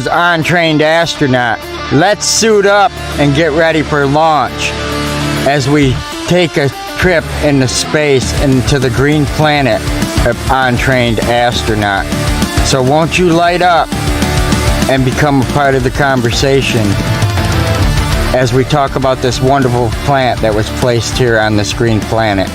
Untrained Astronaut. Let's suit up and get ready for launch as we take a trip into space into the green planet of Untrained Astronaut. So won't you light up and become a part of the conversation as we talk about this wonderful plant that was placed here on this green planet.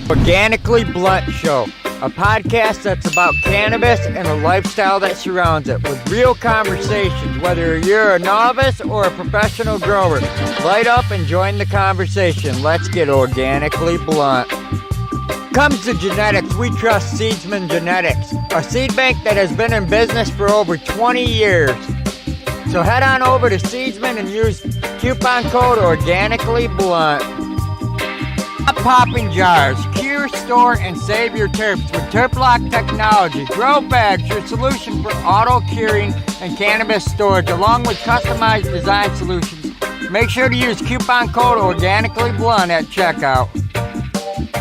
Organically Blunt Show, a podcast that's about cannabis and the lifestyle that surrounds it, with real conversations, whether you're a novice or a professional grower. Light up and join the conversation. Let's get organically blunt. Comes to genetics, we trust Seedsman Genetics, a seed bank that has been in business for over 20 years. So head on over to Seedsman and use coupon code Organically Blunt. Popping jars, cure, store, and save your terps with TerpLock technology. Grow bags, your solution for auto curing and cannabis storage, along with customized design solutions. Make sure to use coupon code Organically Blunt at checkout.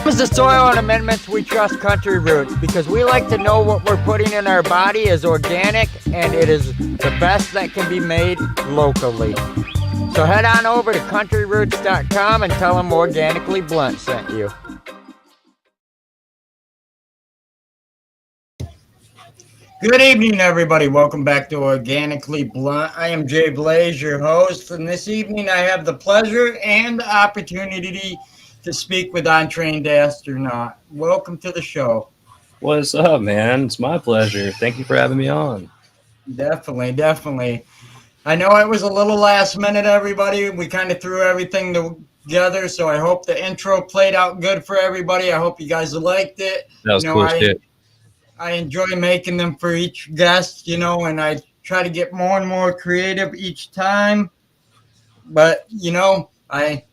As the soil and amendments, we trust Country Roots because we like to know what we're putting in our body is organic and it is the best that can be made locally. So head on over to countryroots.com and tell them Organically Blunt sent you. Good evening, everybody. Welcome back to Organically Blunt. I am Jay Blaze, your host, and this evening I have the pleasure and the opportunity to speak with Untrained Astronaut. Welcome to the show. What's up, man? It's my pleasure. Thank you for having me on. Definitely. I know it was a little last minute, everybody. We kind of threw everything together, so I hope the intro played out good for everybody. I hope you guys liked it. That was cool shit. I enjoy making them for each guest, and I try to get more and more creative each time. But, I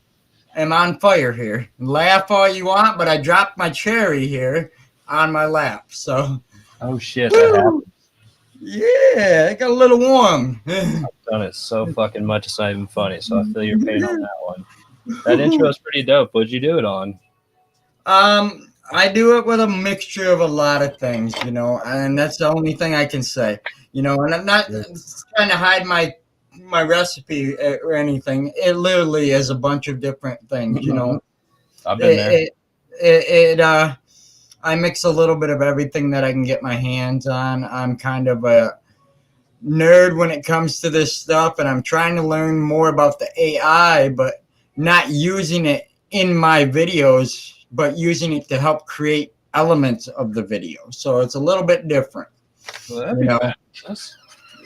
am on fire here. Laugh all you want, but I dropped my cherry here on my lap. So. Oh, shit, that happened. Yeah, it got a little warm. I've done it so fucking much, it's not even funny, so I feel your pain on that one. That intro is pretty dope. What'd you do it on? I do it with a mixture of a lot of things, and that's the only thing I can say, and I'm not trying to hide my recipe or anything. It literally is a bunch of different things, I've been there. I mix a little bit of everything that I can get my hands on. I'm kind of a nerd when it comes to this stuff, and I'm trying to learn more about the AI, but not using it in my videos, but using it to help create elements of the video. So it's a little bit different. Well, that'd be fast.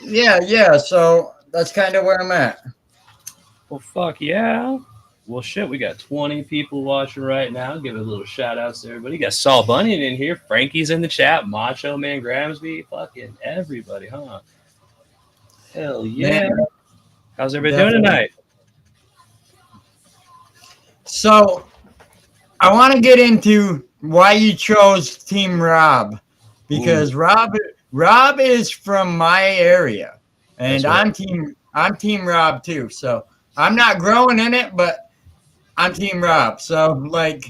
Yeah. So that's kind of where I'm at. Well, fuck yeah. Well, shit, we got 20 people watching right now. Give a little shout out to everybody. You got Saul Bunyan in here. Frankie's in the chat. Macho Man Gramsby. Fucking everybody, huh? Hell yeah. Man. How's everybody doing tonight? So I want to get into why you chose Team Rob, because Rob is from my area, and right. I'm Team Rob too. So I'm not growing in it, but I'm Team Rob. So I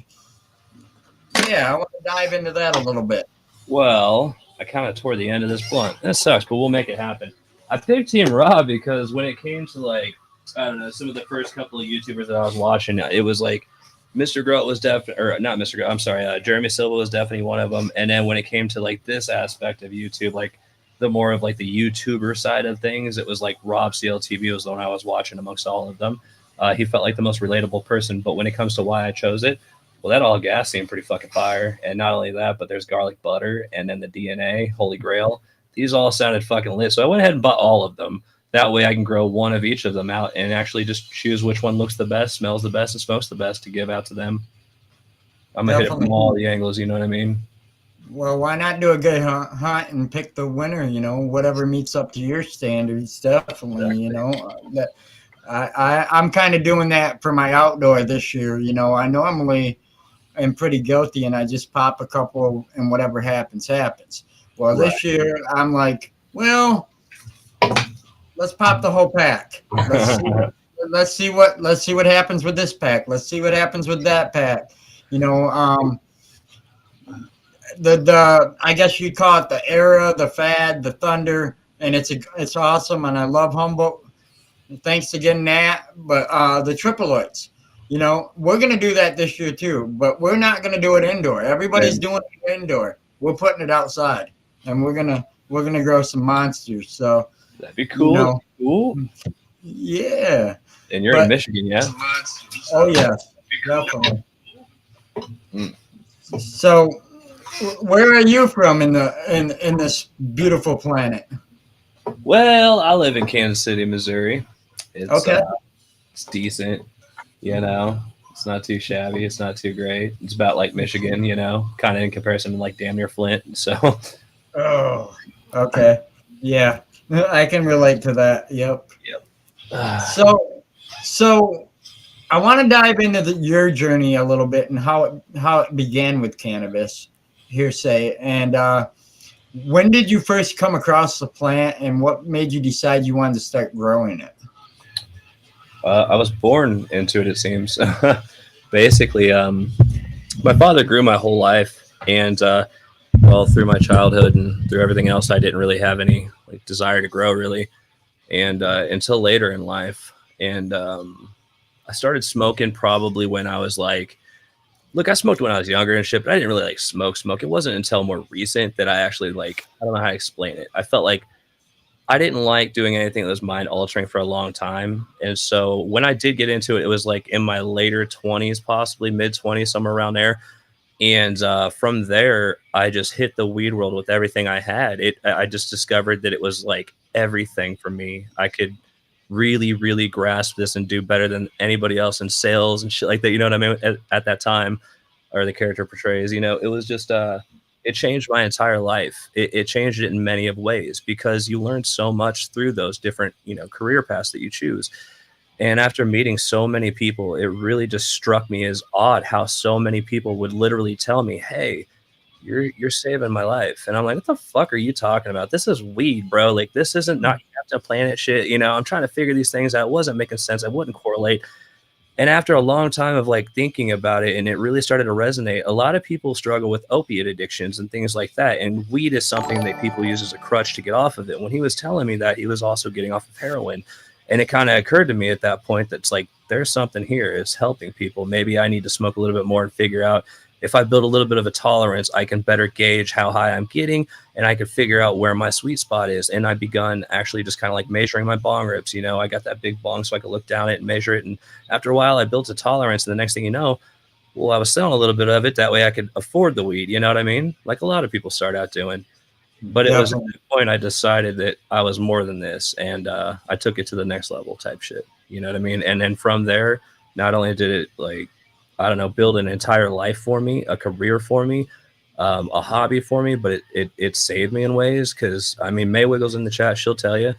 want to dive into that a little bit. Well, I kind of tore the end of this blunt. That sucks, but we'll make it happen. I picked Team Rob because when it came to some of the first couple of YouTubers that I was watching, it was like Mr. Groat was definitely, or not Mr. Groat, I'm sorry, Jeremy Silva was definitely one of them. And then when it came to this aspect of YouTube, the more of the YouTuber side of things, it was Rob CLTV was the one I was watching amongst all of them. He felt like the most relatable person. But when it comes to why I chose it, well, that all gas seemed pretty fucking fire. And not only that, but there's garlic butter and then the DNA, Holy Grail. These all sounded fucking lit. So I went ahead and bought all of them. That way I can grow one of each of them out and actually just choose which one looks the best, smells the best, and smokes the best to give out to them. I'm going to hit it from all the angles, you know what I mean? Well, why not do a good hunt and pick the winner, whatever meets up to your standards, definitely, exactly. I'm kind of doing that for my outdoor this year. I normally am pretty guilty and I just pop a couple and whatever happens. Well, right. This year I'm let's pop the whole pack. Let's let's see what happens with this pack. Let's see what happens with that pack. You know, the I guess you'd call it the era, the fad, the thunder, and it's awesome, and I love Humboldt. Thanks again, Nat. But the triploids, you know, we're gonna do that this year too, but we're not gonna do it indoor. Everybody's doing it indoor. We're putting it outside, and we're gonna grow some monsters. So that'd be cool. You know, cool. Yeah. And you're in Michigan, yeah? Oh yeah, definitely. So, where are you from in this beautiful planet? Well, I live in Kansas City, Missouri. It's, okay. It's decent, you know. It's not too shabby. It's not too great. It's about like Michigan, you know, kind of in comparison to like damn near Flint. So. Oh, okay. Yeah, I can relate to that. Yep. So I want to dive into your journey a little bit and how it began with cannabis, hearsay, and when did you first come across the plant, and what made you decide you wanted to start growing it? I was born into it, it seems. Basically, my father grew my whole life, and well, through my childhood and through everything else, I didn't really have any like desire to grow really, and until later in life, and I started smoking probably when I was like, look, I smoked when I was younger and shit, but I didn't really like smoke. It wasn't until more recent that I actually like, I don't know how to explain it. I felt like I didn't like doing anything that was mind altering for a long time. And so when I did get into it, it was like in my later 20s, possibly mid 20s, somewhere around there. And from there, I just hit the weed world with everything I had. I just discovered that it was like everything for me. I could really, really grasp this and do better than anybody else in sales and shit like that. You know what I mean? At that time, or the character portrays, you know, it was just, it changed my entire life. It changed it in many of ways because you learn so much through those different, you know, career paths that you choose. And after meeting so many people, it really just struck me as odd how so many people would literally tell me, "Hey, you're saving my life." And I'm like, "What the fuck are you talking about? This is weed, bro. Like this isn't not Captain Planet shit." You know, I'm trying to figure these things out. It wasn't making sense. I wouldn't correlate. And after a long time of like thinking about it, and it really started to resonate, a lot of people struggle with opiate addictions and things like that. And weed is something that people use as a crutch to get off of it. When he was telling me that, he was also getting off of heroin. And it kind of occurred to me at that point that's like, there's something here. It's helping people. Maybe I need to smoke a little bit more and figure out if I build a little bit of a tolerance, I can better gauge how high I'm getting and I can figure out where my sweet spot is. And I begun actually just kind of like measuring my bong rips. You know, I got that big bong so I could look down it and measure it. And after a while, I built a tolerance. And the next thing you know, well, I was selling a little bit of it. That way I could afford the weed. You know what I mean? Like a lot of people start out doing. But it was at that point I decided that I was more than this. And I took it to the next level type shit. You know what I mean? And then from there, not only did it like, I don't know, build an entire life for me, a career for me, a hobby for me, but it saved me in ways. Because I mean, May Wiggles in the chat, she'll tell you.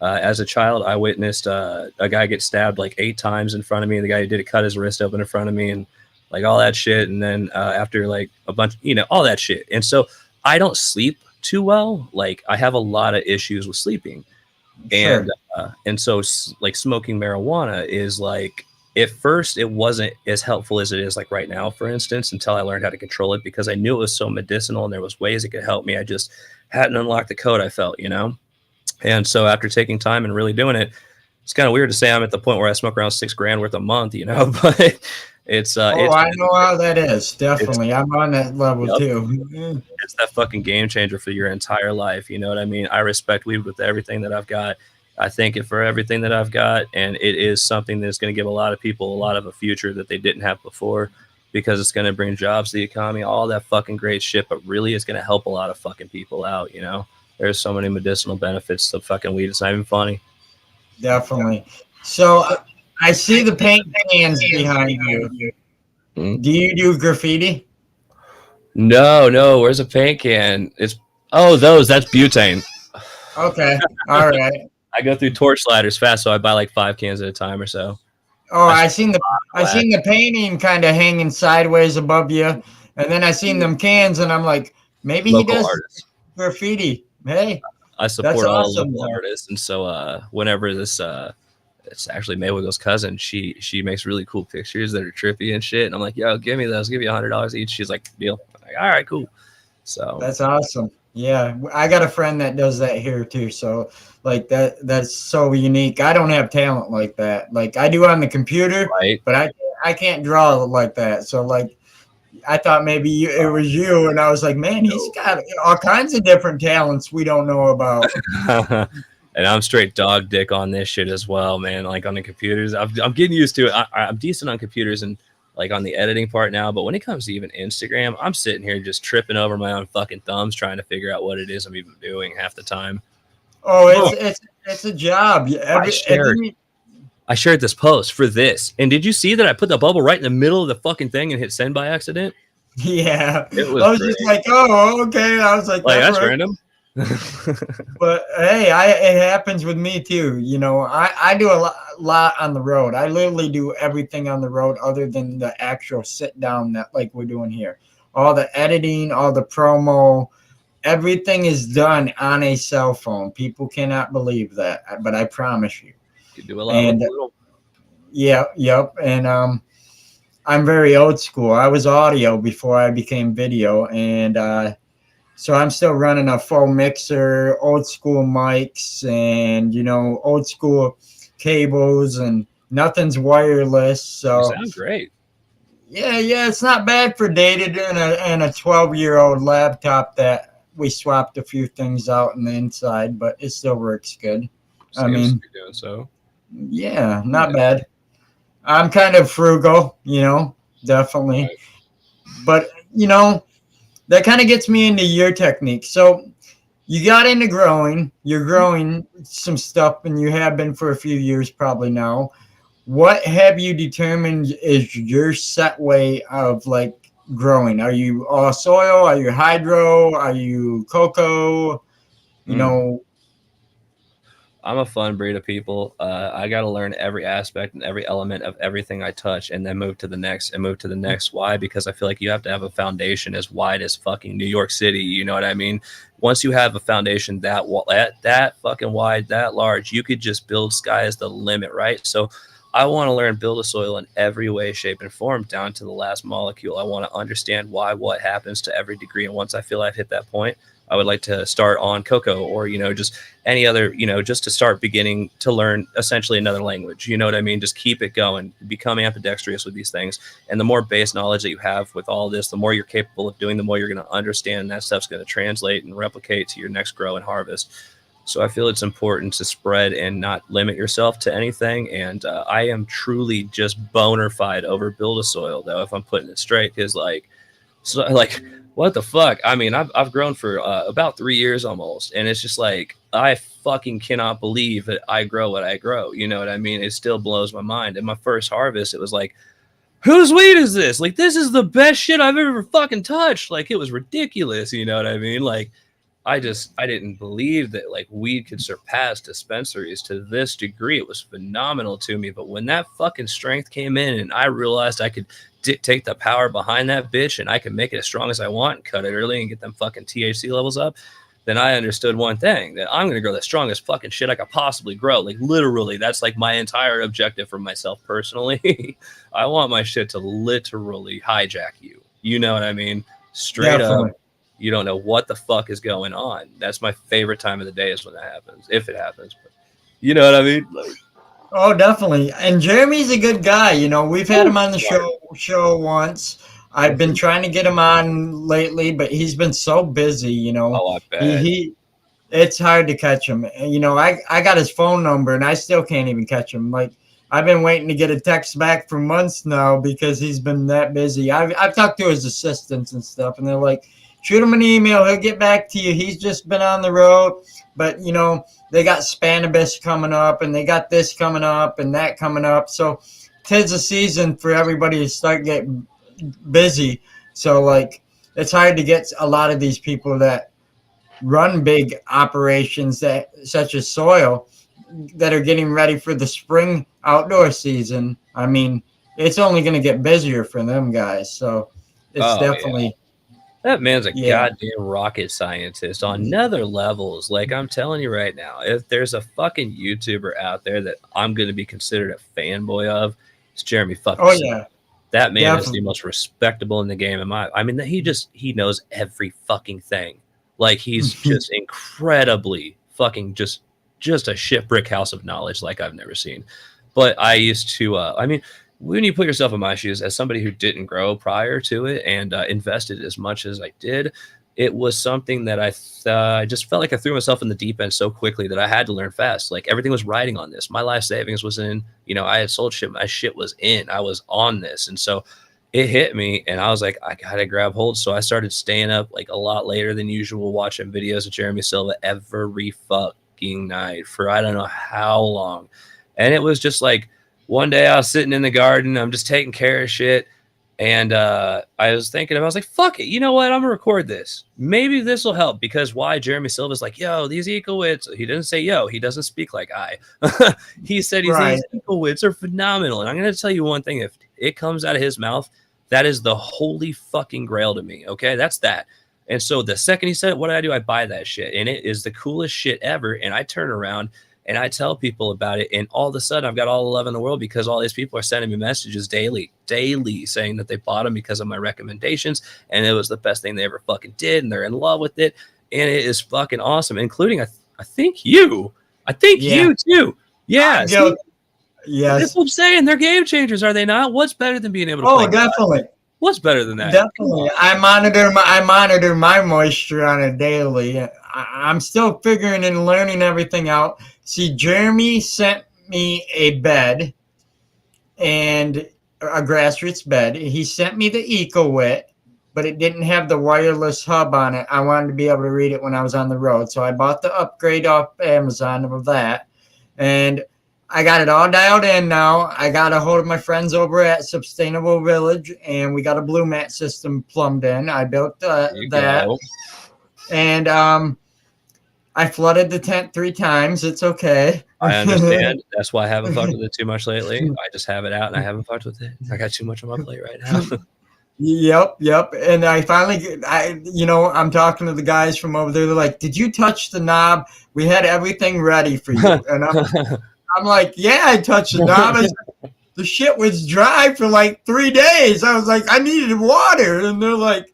As a child, I witnessed a guy get stabbed like 8 times in front of me. The guy who did it cut his wrist open in front of me, and like all that shit. And then after like a bunch, you know, all that shit. And so I don't sleep too well. Like I have a lot of issues with sleeping, and so like smoking marijuana is like. At first, it wasn't as helpful as it is like right now, for instance, until I learned how to control it because I knew it was so medicinal and there was ways it could help me. I just hadn't unlocked the code, I felt, you know? And so after taking time and really doing it, it's kind of weird to say I'm at the point where I smoke around $6,000 worth a month, you know, but it's, I know how that is. Definitely. I'm on that level too. It's that fucking game changer for your entire life. You know what I mean? I respect weed with everything that I've got. I thank it for everything that I've got, and it is something that's going to give a lot of people a lot of a future that they didn't have before because it's going to bring jobs to the economy, all that fucking great shit, but really it's going to help a lot of fucking people out, you know? There's so many medicinal benefits to fucking weed. It's not even funny. Definitely. So I see the paint cans behind you. Mm-hmm. Do you do graffiti? No. Where's a paint can? That's butane. Okay. All right. I go through torch sliders fast, so I buy like 5 cans at a time or so. Oh, I seen the painting kind of hanging sideways above you, and then I seen them cans, and I'm like, maybe local he does artists. Graffiti. Hey, I support all local artists, and so whenever this It's actually Mayweather's cousin. She makes really cool pictures that are trippy and shit. And I'm like, yo, give me those. I'll give you $100 each. She's like, deal. I'm like, all right, cool. So That's awesome. Yeah, I got a friend that does that here too. So like that's so unique. I don't have talent like that. Like I do on the computer, right. but I can't draw like that. So like I thought maybe it was you, and I was like, man, he's No. got all kinds of different talents we don't know about. And I'm straight dog dick on this shit as well, man. Like on the computers, I'm getting used to it. I'm decent on computers and like on the editing part now, but when it comes to even Instagram, I'm sitting here just tripping over my own fucking thumbs trying to figure out what it is I'm even doing half the time. Oh, Oh, it's a job. I Every and shared then you, I shared this post for this, and did you see that I put the bubble right in the middle of the fucking thing and hit send by accident? yeah, It was I was great. just like, oh, okay. I was like, Like that that's worked. random. But hey, it happens with me too. You know, I do a lot on the road. I literally do everything on the road other than the actual sit down that like we're doing here. All the editing, all the promo, everything is done on a cell phone. People cannot believe that, but I promise you. You do a lot with And little. yeah, yep. And I'm very old school. I was audio before I became video, and so I'm still running a full mixer, old school mics, and old school cables, and nothing's wireless. You So sound great. yeah, it's not bad for dated and a 12-year-old laptop that we swapped a few things out in the inside, but it still works good. I Seems to mean, be doing so. yeah, not Yeah. bad. I'm kind of frugal, definitely. Right. But, that kind of gets me into your technique. So you got into growing, you're growing some stuff, and you have been for a few years probably now. What have you determined is your set way of like growing? Are you all soil? Are you hydro? Are you cocoa? You Mm. know, I'm a fun breed of people. I got to learn every aspect and every element of everything I touch, and then move to the next and move to the next. Why? Because I feel like you have to have a foundation as wide as fucking New York City. You know what I mean? Once you have a foundation that fucking wide, that large, you could just build sky as the limit, right? So I want to learn build a soil in every way, shape, and form down to the last molecule. I want to understand why what happens to every degree, and once I feel I've hit that point, I would like to start on cocoa or just any other, just to start beginning to learn essentially another language. You know what I mean? Just keep it going, become ambidextrous with these things. And the more base knowledge that you have with all this, the more you're capable of doing, the more you're going to understand. And that stuff's going to translate and replicate to your next grow and harvest. So I feel it's important to spread and not limit yourself to anything. And I am truly just boner fied over build a soil, though, if I'm putting it straight, because like what the fuck? I mean, I've grown for about 3 years almost, and it's just like I fucking cannot believe that I grow what I grow. You know what I mean? It still blows my mind. In my first harvest, it was like, whose weed is this? Like, this is the best shit I've ever fucking touched. Like, it was ridiculous. You know what I mean? Like, I didn't believe that like weed could surpass dispensaries to this degree. It was phenomenal to me. But when that fucking strength came in and I realized I could dictate the power behind that bitch and I could make it as strong as I want and cut it early and get them fucking THC levels up, then I understood one thing, that I'm going to grow the strongest fucking shit I could possibly grow. Like literally, that's like my entire objective for myself personally. I want my shit to literally hijack you. You know what I mean? Straight up. definitely. You don't know what the fuck is going on. That's my favorite time of the day is when that happens, if it happens. But you know what I mean? Like, Oh, definitely. And Jeremy's a good guy. We've had woo, him on the smart. show once. I've been Mhm. trying to get him on lately, but he's been so busy. Oh, I He bet. he. It's hard to catch him. I got his phone number and I still can't even catch him. Like I've been waiting to get a text back for months now because he's been that busy. I've talked to his assistants and stuff, and they're like, shoot him an email, he'll get back to you. He's just been on the road, but they got Cannabis coming up, and they got this coming up and that coming up. So tis a season for everybody to start getting busy. So like it's hard to get a lot of these people that run big operations that such as soil that are getting ready for the spring outdoor season. I mean, it's only going to get busier for them guys. So it's Oh yeah. definitely That man's a Yeah. goddamn rocket scientist on another levels. Like, I'm telling you right now, if there's a fucking YouTuber out there that I'm going to be considered a fanboy of, it's Jeremy fucking Oh Silver. yeah, That man is the definitely. most respectable in the game. I mean, he knows every fucking thing. Like, he's just incredibly fucking just a shit brick house of knowledge like I've never seen. But I used to, I mean, when you put yourself in my shoes as somebody who didn't grow prior to it and invested as much as I did, it was something that I just felt like I threw myself in the deep end so quickly that I had to learn fast. Like, everything was riding on this. My life savings was in, I had sold shit. My shit was in. I was on this. And so it hit me and I was like, I gotta grab hold. So I started staying up like a lot later than usual, watching videos of Jeremy Silva every fucking night for I don't know how long. And it was just like, one day I was sitting in the garden, I'm just taking care of shit. And I was thinking, I was like, fuck it. You know what? I'm gonna record this. Maybe this will help because why Jeremy Silva's like, yo, these Eco-Wits. He doesn't say yo, he doesn't speak like I. He said Right. these Eco-Wits are phenomenal. And I'm gonna tell you one thing, if it comes out of his mouth, that is the holy fucking grail to me. Okay, that's that. And so the second he said, what do? I buy that shit. And it is the coolest shit ever. And I turn around and I tell people about it. And all of a sudden, I've got all the love in the world because all these people are sending me messages daily saying that they bought them because of my recommendations. And it was the best thing they ever fucking did. And they're in love with it. And it is fucking awesome, including, I think you. I think Yeah. you too. Yeah. I'm See, guilty. that's Yes. what I'm saying. They're game changers, are they not? What's better than being able to Oh, play? definitely. What's better than that? Definitely. I monitor my moisture on a daily. I'm still figuring and learning everything out. See, Jeremy sent me a bed and a grassroots bed. He sent me the EcoWit, but it didn't have the wireless hub on it. I wanted to be able to read it when I was on the road. So I bought the upgrade off Amazon of that. And I got it all dialed in now. I got a hold of my friends over at Sustainable Village, and we got a blue mat system plumbed in. I built There you that, go. and I flooded the tent 3 times. It's okay. I understand. That's why I haven't fucked with it too much lately. I just have it out and I haven't fucked with it. I got too much on my plate right now. Yep. And I finally, I'm talking to the guys from over there. They're like, "Did you touch the knob? We had everything ready for you." And I'm like, "Yeah, I touched the knob." The shit was dry for like 3 days. I was like, I needed water, and they're like,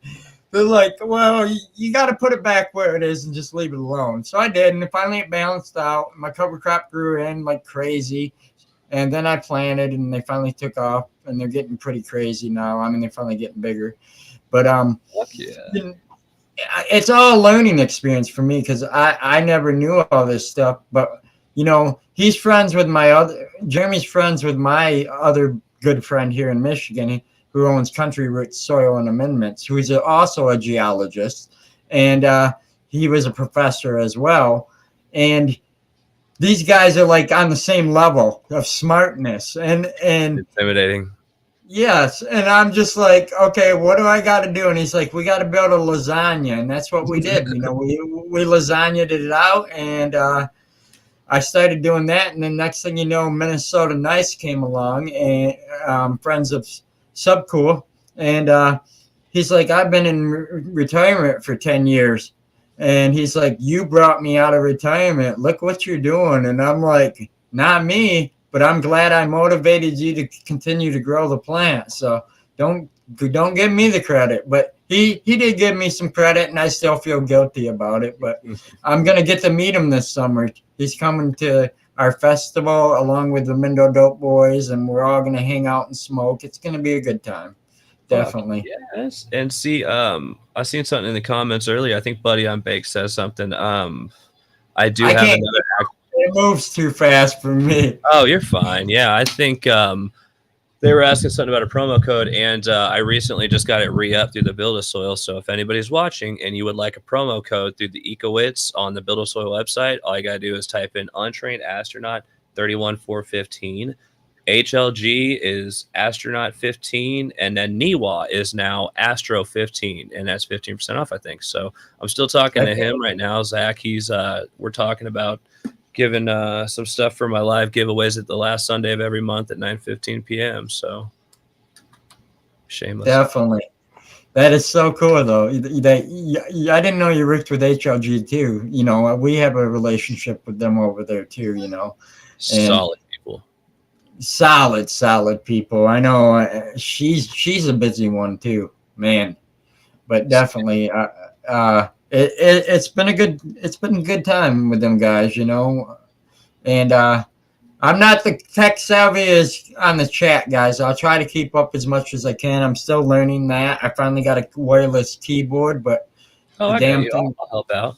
well, you got to put it back where it is and just leave it alone. So I did, and finally it balanced out. My cover crop grew in like crazy, and then I planted, and they finally took off, and they're getting pretty crazy now. I mean, they're finally getting bigger, but Fuck yeah. it's all a learning experience for me because I never knew all this stuff, but. He's friends with Jeremy's friends with my other good friend here in Michigan who owns Country Roots Soil and Amendments, who's also a geologist. And he was a professor as well. And these guys are like on the same level of smartness. And Intimidating. yes. And I'm just like, okay, what do I got to do? And he's like, we got to build a lasagna. And that's what we did. We lasagnaed it out, and I started doing that, and then next thing you know, Minnesota Nice came along, and friends of Subcool, and he's like, I've been in retirement for 10 years, and he's like, you brought me out of retirement. Look what you're doing. And I'm like, not me, but I'm glad I motivated you to continue to grow the plant. So don't give me the credit, but he did give me some credit, and I still feel guilty about it. But I'm gonna get to meet him this summer. He's coming to our festival along with the Mindo Dope Boys, and we're all gonna hang out and smoke. It's gonna be a good time, definitely. Yes. And see, I seen something in the comments earlier. I think Buddy on Bake says something. I do have Can't. another. It moves too fast for me. Oh, you're fine. Yeah, I think they were asking something about a promo code, and I recently just got it re-up through the Build a Soil. So if anybody's watching and you would like a promo code through the Eco-Wits on the Build a Soil website, all you gotta do is type in Untrained Astronaut 31415. HLG is Astronaut 15, and then Niwa is now Astro 15, and that's 15% off, I think. So I'm still talking to him right now, Zach. We're talking about giving some stuff for my live giveaways at the last Sunday of every month at 9:15 p.m. So shameless. Definitely. That is so cool, though. I didn't know you worked with HLG too. You know, we have a relationship with them over there too. You know, and Solid people. solid people. I know she's a busy one too, man. But definitely, it's been a good time with them guys. You know, and I'm not the tech savvy as on the chat, guys. I'll try to keep up as much as I can. I'm still learning that. I finally got a wireless keyboard, but Oh, the I got damn you. thing I'll help out.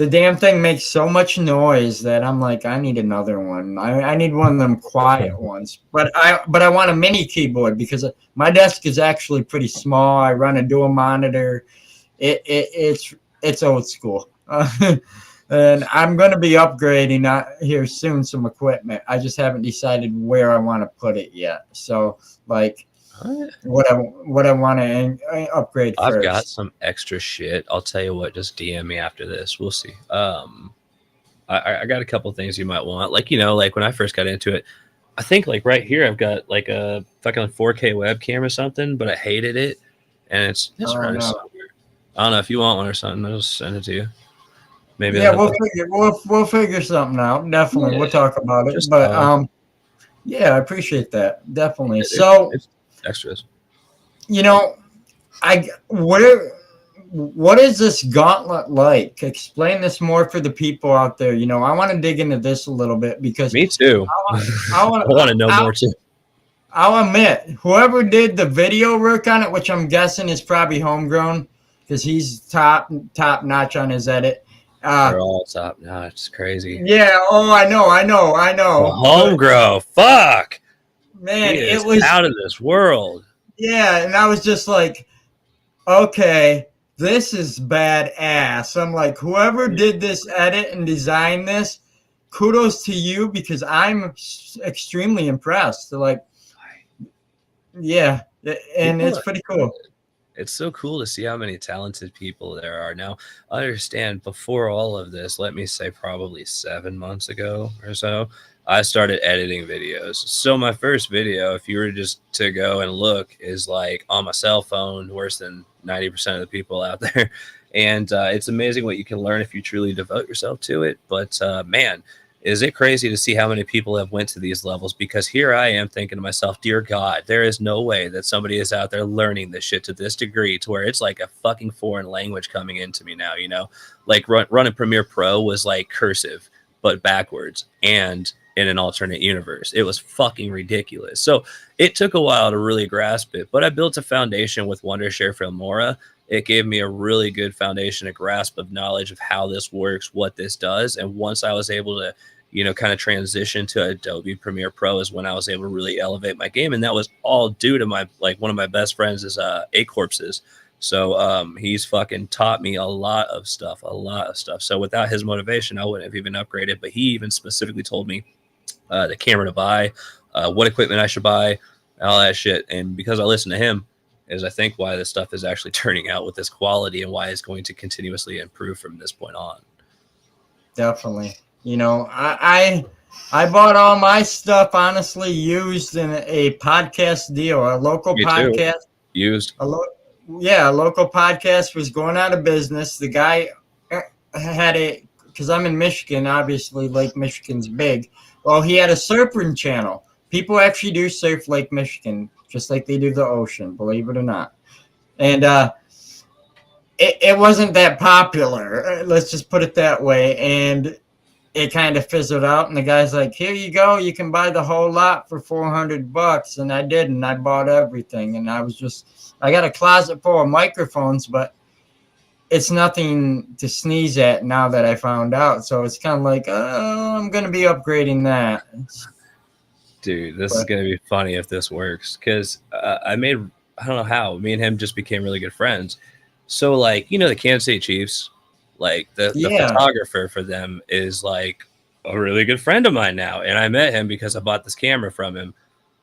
the damn thing makes so much noise that I'm like, I need another one. I need one of them quiet ones. But I want a mini keyboard because my desk is actually pretty small. I run a dual monitor. It's old school. And I'm going to be upgrading here soon some equipment. I just haven't decided where I want to put it yet. So like what I want to upgrade I've first. got some extra shit. I'll tell you what. Just DM me after this. We'll see. I got a couple things you might want. Like, you know, like when I first got into it, I think like right here I've got like a fucking 4K webcam or something, but I hated it, and it's Oh, running no. somewhere. I don't know if you want one or something. I'll just send it to you. Maybe Yeah, I'll we'll figure something out. Definitely, Yeah, we'll talk about it. just But yeah, I appreciate that. Definitely. yeah, So it's extras. you know, what is this gauntlet like? Explain this more for the people out there. You know, I want to dig into this a little bit because Me too. I want I want to know more too. I'll admit, whoever did the video work on it, which I'm guessing is probably homegrown, because he's top notch on his edit. They're all top notch. It's crazy. Yeah. Oh, I know. The But, home grow. Fuck. man, He it is was. out of this world. Yeah, and I was just like, okay, this is badass. I'm like, whoever did this edit and designed this, kudos to you because I'm extremely impressed. Like, yeah, and People it's pretty cool. It's so cool to see how many talented people there are. Now, I understand before all of this, let me say probably 7 months ago or so, I started editing videos. So my first video, if you were just to go and look, is like on my cell phone, worse than 90% of the people out there. And it's amazing what you can learn if you truly devote yourself to it. But man, is it crazy to see how many people have went to these levels? Because here I am thinking to myself, dear God, there is no way that somebody is out there learning this shit to this degree to where it's like a fucking foreign language coming into me now, you know? Like running Premiere Pro was like cursive, but backwards and in an alternate universe. It was fucking ridiculous. So it took a while to really grasp it, but I built a foundation with Wondershare Filmora. It gave me a really good foundation, a grasp of knowledge of how this works, what this does. And once I was able to, you know, kind of transition to Adobe Premiere Pro is when I was able to really elevate my game. And that was all due to my, like, one of my best friends is A Corpses. So he's fucking taught me a lot of stuff. So without his motivation, I wouldn't have even upgraded. But he even specifically told me the camera to buy, what equipment I should buy, all that shit. And because I listened to him, is I think why this stuff is actually turning out with this quality and why it's going to continuously improve from this point on. Definitely. You know, I bought all my stuff honestly used in a podcast deal, a local Me podcast. too. Used. A local podcast was going out of business. The guy had because I'm in Michigan, obviously Lake Michigan's big. Well, he had a surfing channel. People actually do surf Lake Michigan, just like they do the ocean, believe it or not. And it wasn't that popular. Let's just put it that way. And it kind of fizzled out. And the guy's like, here you go. You can buy the whole lot for $400. And I did. And I bought everything. And I got a closet full of microphones, but it's nothing to sneeze at now that I found out. So it's kind of like, oh, I'm going to be upgrading that. Dude, this is going to be funny if this works. Because I don't know how, me and him just became really good friends. So, like, you know, the Kansas City Chiefs, like the photographer for them is like a really good friend of mine now. And I met him because I bought this camera from him.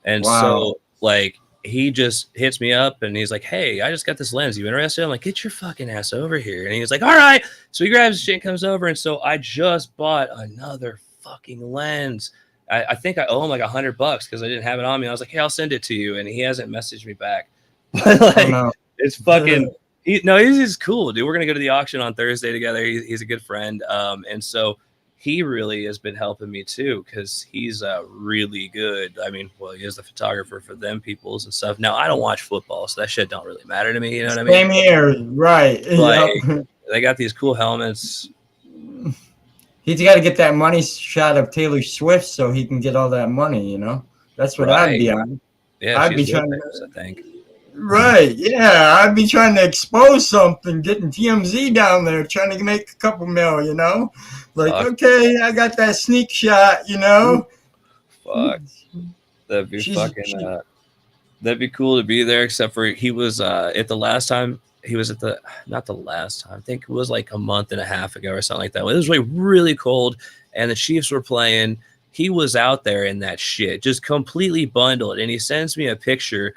And so, like, he just hits me up and he's like, hey, I just got this lens. You interested? I'm like, get your fucking ass over here. And he's like, all right. So he grabs his shit and comes over. And so I just bought another fucking lens. I think I owe him like $100 because I didn't have it on me. I was like, hey, I'll send it to you. And he hasn't messaged me back. But like, It's fucking. He's just cool, dude. We're gonna go to the auction on Thursday together. He's a good friend, and so he really has been helping me too because he's really good. I mean, well, he is the photographer for them peoples and stuff. Now I don't watch football, so that shit don't really matter to me. You know what I mean? Same here, right? Like Yep. they got these cool helmets. He's got to get that money shot of Taylor Swift so he can get all that money. That's what I'd be on. Yeah, I'd be she's trying famous, I think. Right, yeah, I'd be trying to expose something, getting TMZ down there, trying to make a couple mil, Like, okay, I got that sneak shot, Fuck. That'd be that'd be cool to be there, except for he was at the last time. He was at not the last time. I think it was like a month and a half ago or something like that. It was really, really cold, and the Chiefs were playing. He was out there in that shit, just completely bundled. And he sends me a picture,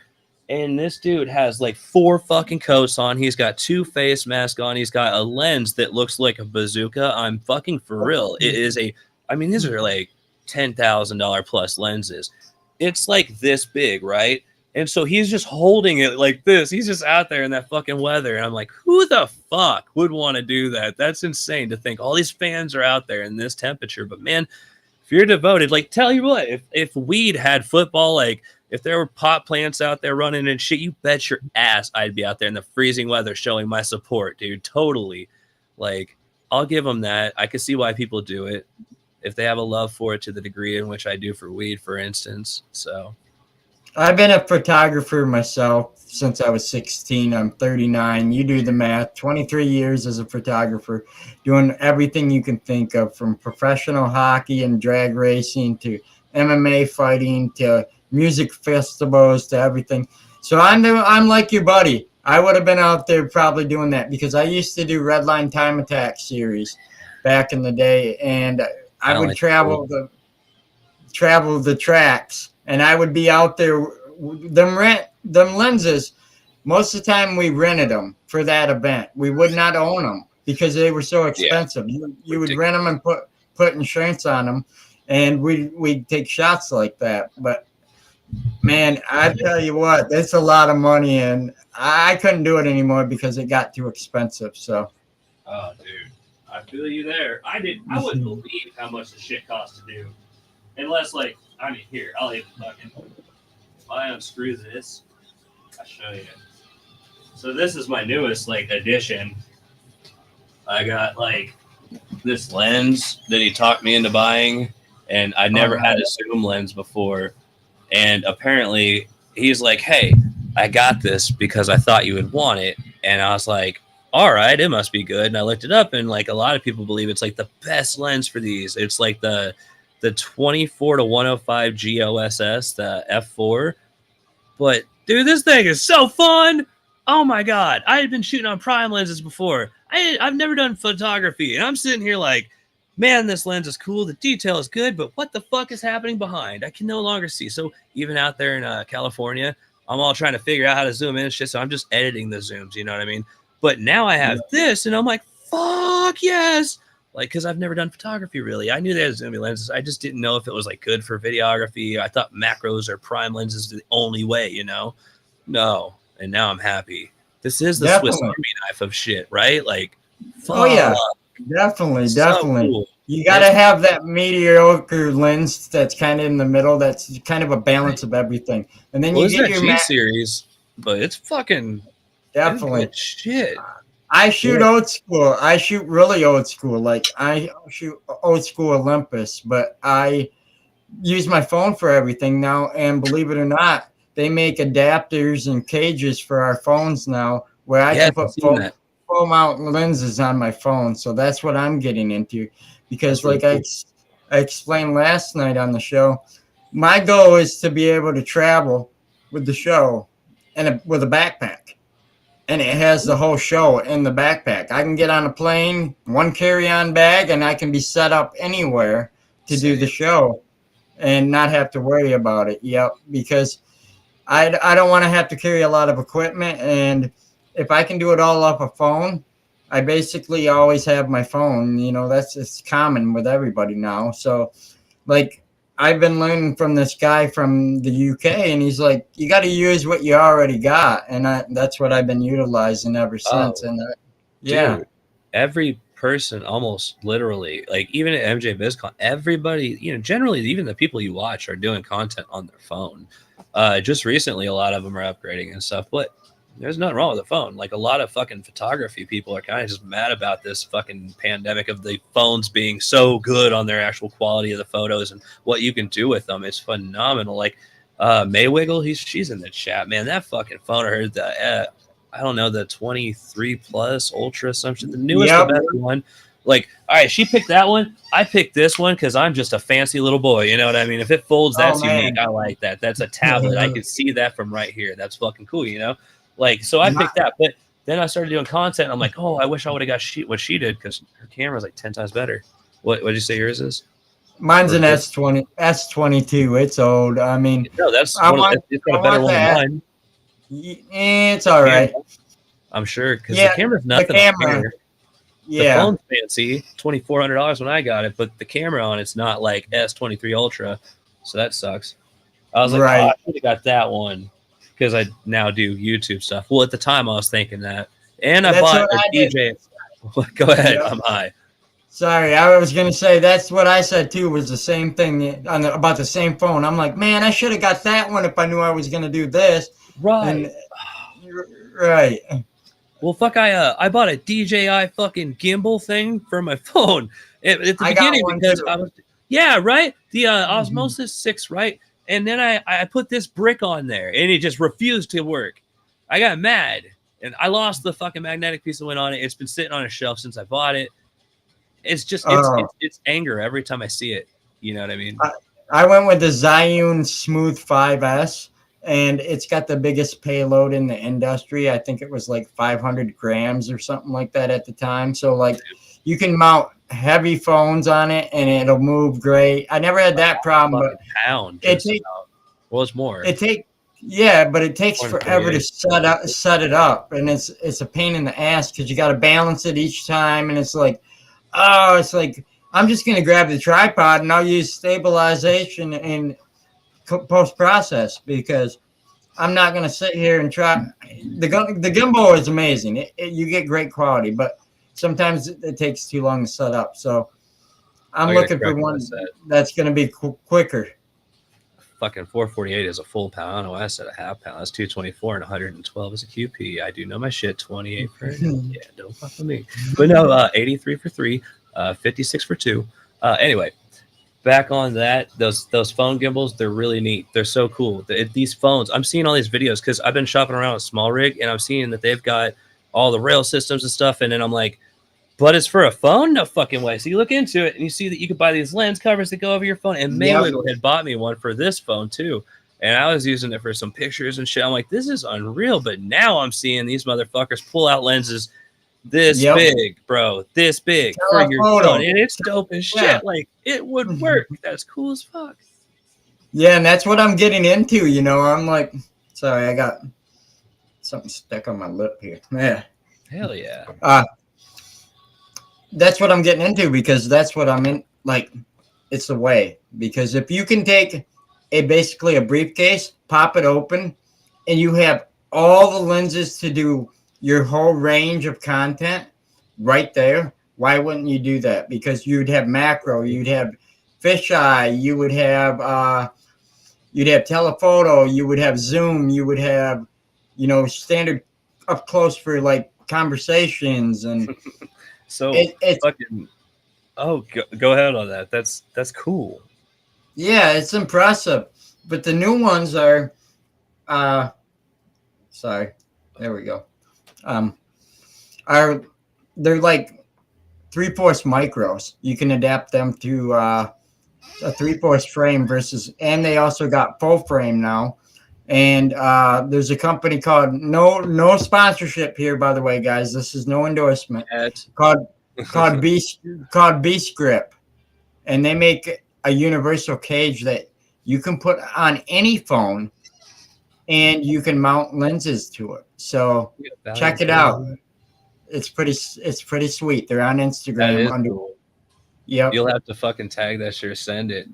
and this dude has like 4 fucking coats on. He's got 2 face masks on. He's got a lens that looks like a bazooka. I'm fucking for real. It is these are like $10,000 plus lenses. It's like this big, right? And so he's just holding it like this. He's just out there in that fucking weather. And I'm like, who the fuck would want to do that? That's insane to think all these fans are out there in this temperature. But man, if you're devoted, like, tell you what, if weed had football, like if there were pot plants out there running and shit, you bet your ass I'd be out there in the freezing weather showing my support, dude. Totally. Like, I'll give them that. I can see why people do it if they have a love for it to the degree in which I do for weed, for instance. So I've been a photographer myself since I was 16. I'm 39. You do the math. 23 years as a photographer, doing everything you can think of, from professional hockey and drag racing to MMA fighting to music festivals to everything. So I'm like your buddy. I would have been out there probably doing that because I used to do Red Line Time Attack series back in the day, and I would travel the tracks, and I would be out there. Them lenses, most of the time we rented them for that event. We would not own them because they were so expensive. Yeah. You would rent them and put insurance on them, and we'd take shots like that. But man, I tell you what, that's a lot of money, and I couldn't do it anymore because it got too expensive. So, oh, dude, I feel you there. I wouldn't believe how much the shit costs to do, unless here, I'll even fucking. If I unscrew this, I'll show you. So this is my newest addition. I got this lens that he talked me into buying, and I never had a zoom lens before. And apparently he's like, "Hey, I got this because I thought you would want it." And I was like, "All right, it must be good." And I looked it up, and a lot of people believe it's the best lens for these. It's like the 24 to 105 GOSS, the f4. But dude, this thing is so fun. Oh my god, I had been shooting on prime lenses before. I've never done photography, and I'm sitting here like, man, this lens is cool. The detail is good, but what the fuck is happening behind? I can no longer see. So even out there in California, I'm all trying to figure out how to zoom in and shit. So I'm just editing the zooms. You know what I mean? But now I have this, and I'm like, fuck yes. Because I've never done photography, really. I knew they had zoom lenses. I just didn't know if it was good for videography. I thought macros or prime lenses the only way, No. And now I'm happy. This is the Swiss Army knife of shit, right? Fuck. Oh yeah, definitely. So cool. You got to have that mediocre lens that's kind of in the middle. That's kind of a balance of everything. And then you get your G series, but it's fucking definitely shit. I shoot old school. I shoot really old school. I shoot old school Olympus, but I use my phone for everything now. And believe it or not, they make adapters and cages for our phones now where I can put full mount lenses on my phone. So that's what I'm getting into because I explained last night on the show, my goal is to be able to travel with the show and with a backpack. And it has the whole show in the backpack. I can get on a plane, one carry-on bag, and I can be set up anywhere to do the show and not have to worry about it. Yep, because I don't want to have to carry a lot of equipment. And if I can do it all off a phone, I basically always have my phone. It's common with everybody now. So, I've been learning from this guy from the UK, and he's like, you got to use what you already got, and that's what I've been utilizing ever since. Oh, And yeah, dude, every person almost literally, like even at MJ BizCon, everybody, generally even the people you watch are doing content on their phone. Just recently, a lot of them are upgrading and stuff, but there's nothing wrong with the phone. Like a lot of fucking photography people are kind of just mad about this fucking pandemic of the phones being so good on their actual quality of the photos and what you can do with them. It's phenomenal. Like Maywiggle, she's in the chat, man. That fucking phone, I heard the I don't know, the 23 plus ultra assumption, the newest, the best one. Like, all right, she picked that one. I picked this one because I'm just a fancy little boy. You know what I mean? If it folds, that's unique. I like that. That's a tablet. I can see that from right here. That's fucking cool, Like, so I picked that. But then I started doing content. And I'm like, oh, I wish I would have got what she did because her camera's like 10 times better. What did you say yours is? Mine's an S22. It's old. I mean, no, it's got a better one than mine. It's all right. I'm sure because the camera's nothing. The camera. The phone's fancy, $2,400 when I got it, but the camera on it's not like S23 Ultra, so that sucks. I was like, I should have got that one because I now do YouTube stuff. Well, at the time I was thinking that, and I bought a DJ. Go ahead, I'm high. Sorry, I was gonna say that's what I said too. Was the same thing about the same phone. I'm like, man, I should have got that one if I knew I was gonna do this. Right. Right. Well, fuck, I bought a DJI fucking gimbal thing for my phone at the beginning because I was, right? The Osmosis 6, right? And then I put this brick on there and it just refused to work. I got mad and I lost the fucking magnetic piece that went on it. It's been sitting on a shelf since I bought it. It's just, it's anger every time I see it. You know what I mean? I went with the Zhiyun Smooth 5S. And it's got the biggest payload in the industry. I think it was like 500 grams or something like that at the time. So like you can mount heavy phones on it and it'll move great. I never had that problem, but it's more. But it takes forever to set it up, and it's a pain in the ass because you got to balance it each time, and it's like I'm just gonna grab the tripod and I'll use stabilization and post-process because I'm not going to sit here and try. The gimbal is amazing. You get great quality, but sometimes it takes too long to set up. So I'm looking for one that's going to be quicker. Fucking 448 is a full pound. I don't know why I said a half pound. That's 224 and 112 is a QP. I do know my shit. 28 for yeah, don't fuck with me. But no, 83 for 3, 56 for 2. Anyway. Back on that, those phone gimbals, they're really neat. They're so cool. These phones, I'm seeing all these videos because I've been shopping around with Small Rig, and I'm seeing that they've got all the rail systems and stuff. And then I'm like, but it's for a phone? No fucking way. So you look into it, and you see that you could buy these lens covers that go over your phone. And Maywiggle had bought me one for this phone too, and I was using it for some pictures and shit. I'm like, this is unreal. But now I'm seeing these motherfuckers pull out lenses this big, bro, this big for your phone, and it's dope as shit. Like it would work. That's cool as fuck. Yeah, and that's what I'm getting into. I'm like, sorry, I got something stuck on my lip here. Yeah, hell yeah. That's what I'm getting into because that's what I'm in. Like, it's the way because if you can take basically a briefcase, pop it open, and you have all the lenses to do your whole range of content right there. Why wouldn't you do that? Because you'd have macro, you'd have fisheye, you would have telephoto, you would have zoom, you would have standard up close for like conversations and so it's fucking go ahead on that. That's cool. Yeah, it's impressive. But the new ones are sorry, there we go. They're like 3/4 micros. You can adapt them to a 3/4 frame and they also got full frame now. And there's a company called no sponsorship here, by the way, guys. This is no endorsement. Called Beast Grip, and they make a universal cage that you can put on any phone, and you can mount lenses to it. So check it out. It's pretty sweet. They're on Instagram. Cool. Yep. You'll have to fucking tag that shit or send it.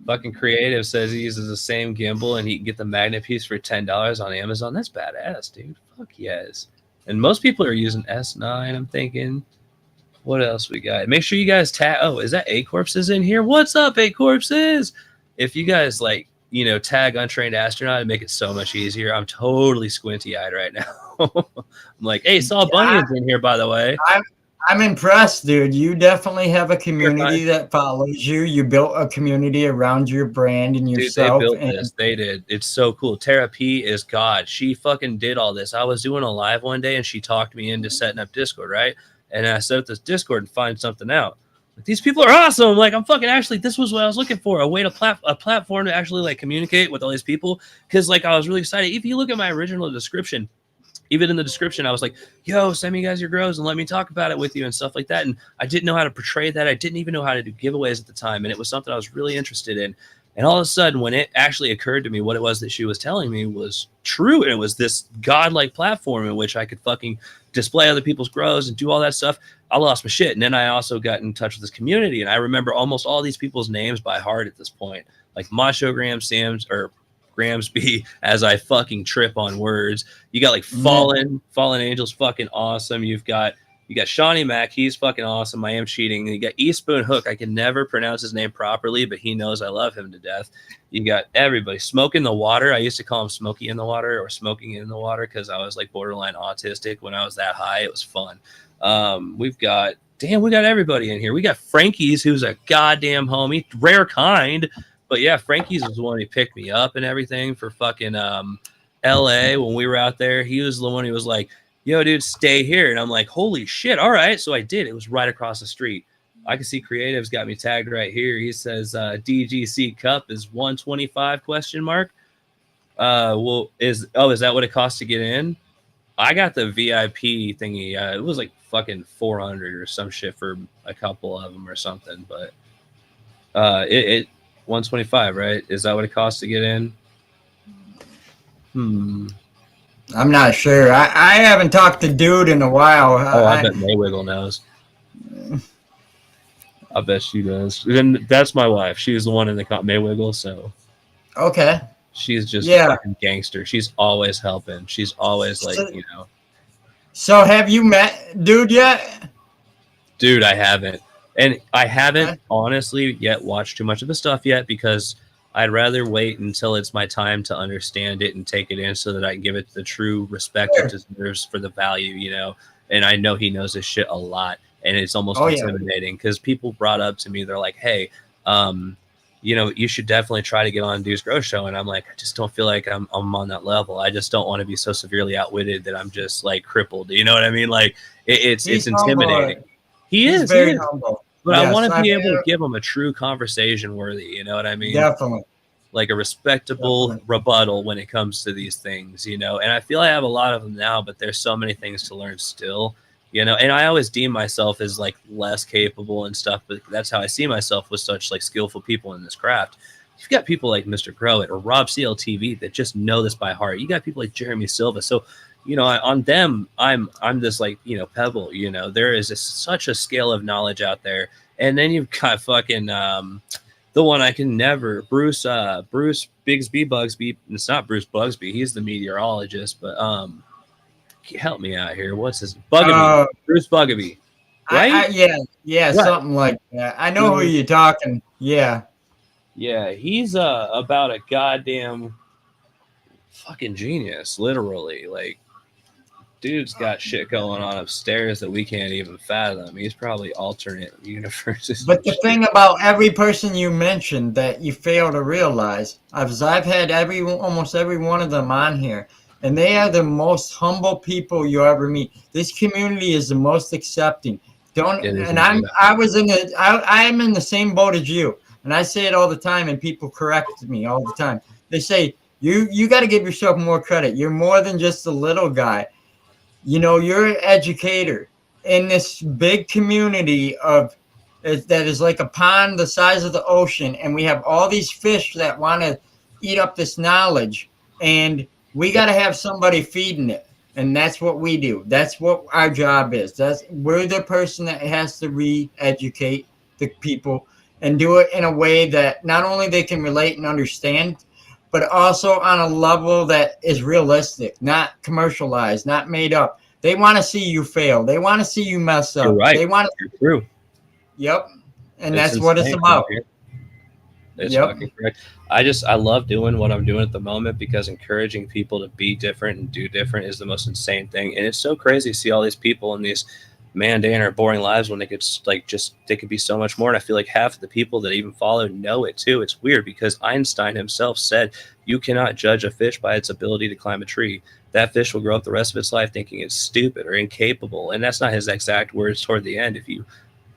Fucking Creative says he uses the same gimbal and he can get the magnet piece for $10 on Amazon. That's badass, dude. Fuck yes. And most people are using S9. I'm thinking, what else we got? Make sure you guys tag. Oh, is that A Corpses in here? What's up, A Corpses? If you guys like, tag Untrained Astronaut and make it so much easier. I'm totally squinty eyed right now. I'm like, hey, Saul Bunyan's in here, by the way. I'm impressed, dude. You definitely have a community that follows you. You built a community around your brand and yourself. Dude, they built this. They did. It's so cool. Tara P is God. She fucking did all this. I was doing a live one day and she talked me into setting up Discord, right? And I set up this Discord and find something out. Like, these people are awesome. Like, I'm fucking actually, this was what I was looking for. A way to a platform to actually like communicate with all these people. Cause like, I was really excited. If you look at my original description, even in the description, I was like, yo, send me guys your grows and let me talk about it with you and stuff like that. And I didn't know how to portray that. I didn't even know how to do giveaways at the time. And it was something I was really interested in. And all of a sudden, when it actually occurred to me what it was that she was telling me was true, and it was this godlike platform in which I could fucking display other people's grows and do all that stuff, I lost my shit. And then I also got in touch with this community. And I remember almost all these people's names by heart at this point. Like Macho Graham, Sam's, or Gramsby, as I fucking trip on words. You got like Fallen Angels, fucking awesome. You got Shawnee Mac, he's fucking awesome. I am cheating. You got Eastbourne Hook. I can never pronounce his name properly, but he knows I love him to death. You got everybody. Smoke in the Water. I used to call him Smokey in the Water or Smoking in the Water because I was like borderline autistic when I was that high. It was fun. We got everybody in here. We got Frankie's, who's a goddamn homie, rare kind. But yeah, Frankie's was the one who picked me up and everything for fucking LA when we were out there. He was the one who was like, yo, dude, stay here. And I'm like, holy shit. All right. So I did. It was right across the street. I can see Creative's got me tagged right here. He says DGC Cup is 125 question mark. Is that what it costs to get in? I got the VIP thingy. It was like fucking 400 or some shit for a couple of them or something. But it 125, right? Is that what it costs to get in? I'm not sure. I haven't talked to Dude in a while. I bet Maywiggle knows. I bet she does. And that's my wife. She's the one in the Maywiggle, so. Okay. She's just fucking gangster. She's always helping. She's always like, So have you met Dude yet? Dude, I haven't. And I haven't honestly yet watched too much of the stuff yet because I'd rather wait until it's my time to understand it and take it in so that I can give it the true respect it deserves for the value, And I know he knows this shit a lot, and it's almost intimidating because people brought up to me, they're like, hey, you should definitely try to get on Dude's Grow Show. And I'm like, I just don't feel like I'm on that level. I just don't want to be so severely outwitted that I'm just like crippled. You know what I mean? Like it's intimidating. Humble. He's very humble. But I want to be able to give him a true conversation worthy, you know what I mean? Definitely. Like a respectable rebuttal when it comes to these things, And I feel I have a lot of them now, but there's so many things to learn still, And I always deem myself as like less capable and stuff, but that's how I see myself with such like skillful people in this craft. You've got people like Mr. Grow It or Rob CLTV that just know this by heart. You got people like Jeremy Silva. So on them, I'm this like, pebble, there is such a scale of knowledge out there. And then you've got fucking, the one I can never, Bruce Bugsby. It's not Bruce Bugsby. He's the meteorologist, but, help me out here. What's his Bugaby? Bruce Bugaby. Right? Yeah, right. Something like that. I know who you're talking. Yeah. Yeah. He's, about a goddamn fucking genius, literally. Like, dude's got shit going on upstairs that we can't even fathom. He's probably alternate universes. But the thing about every person you mentioned that you fail to realize, I've had almost every one of them on here, and they are the most humble people you ever meet. This community is the most accepting. I'm in the same boat as you, and I say it all the time, and people correct me all the time. They say you got to give yourself more credit. You're more than just a little guy. You're an educator in this big community that is like a pond the size of the ocean. And we have all these fish that want to eat up this knowledge. And we got to have somebody feeding it. And that's what we do. That's what our job is. We're the person that has to re-educate the people. and do it in a way that not only they can relate and understand, but also on a level that is realistic, not commercialized, not made up. They want to see you fail. They want to see you mess You're up. right. They want to, You're true. yep. And It's that's what it's insane, about. dude. It's Yep. fucking correct. I love doing what I'm doing at the moment because encouraging people to be different and do different is the most insane thing. And it's so crazy to see all these people in these mundane or boring lives when they could they could be so much more. And I feel like half of the people that even follow know it too. It's weird because Einstein himself said you cannot judge a fish by its ability to climb a tree. That fish will grow up the rest of its life thinking it's stupid or incapable. And that's not his exact words toward the end.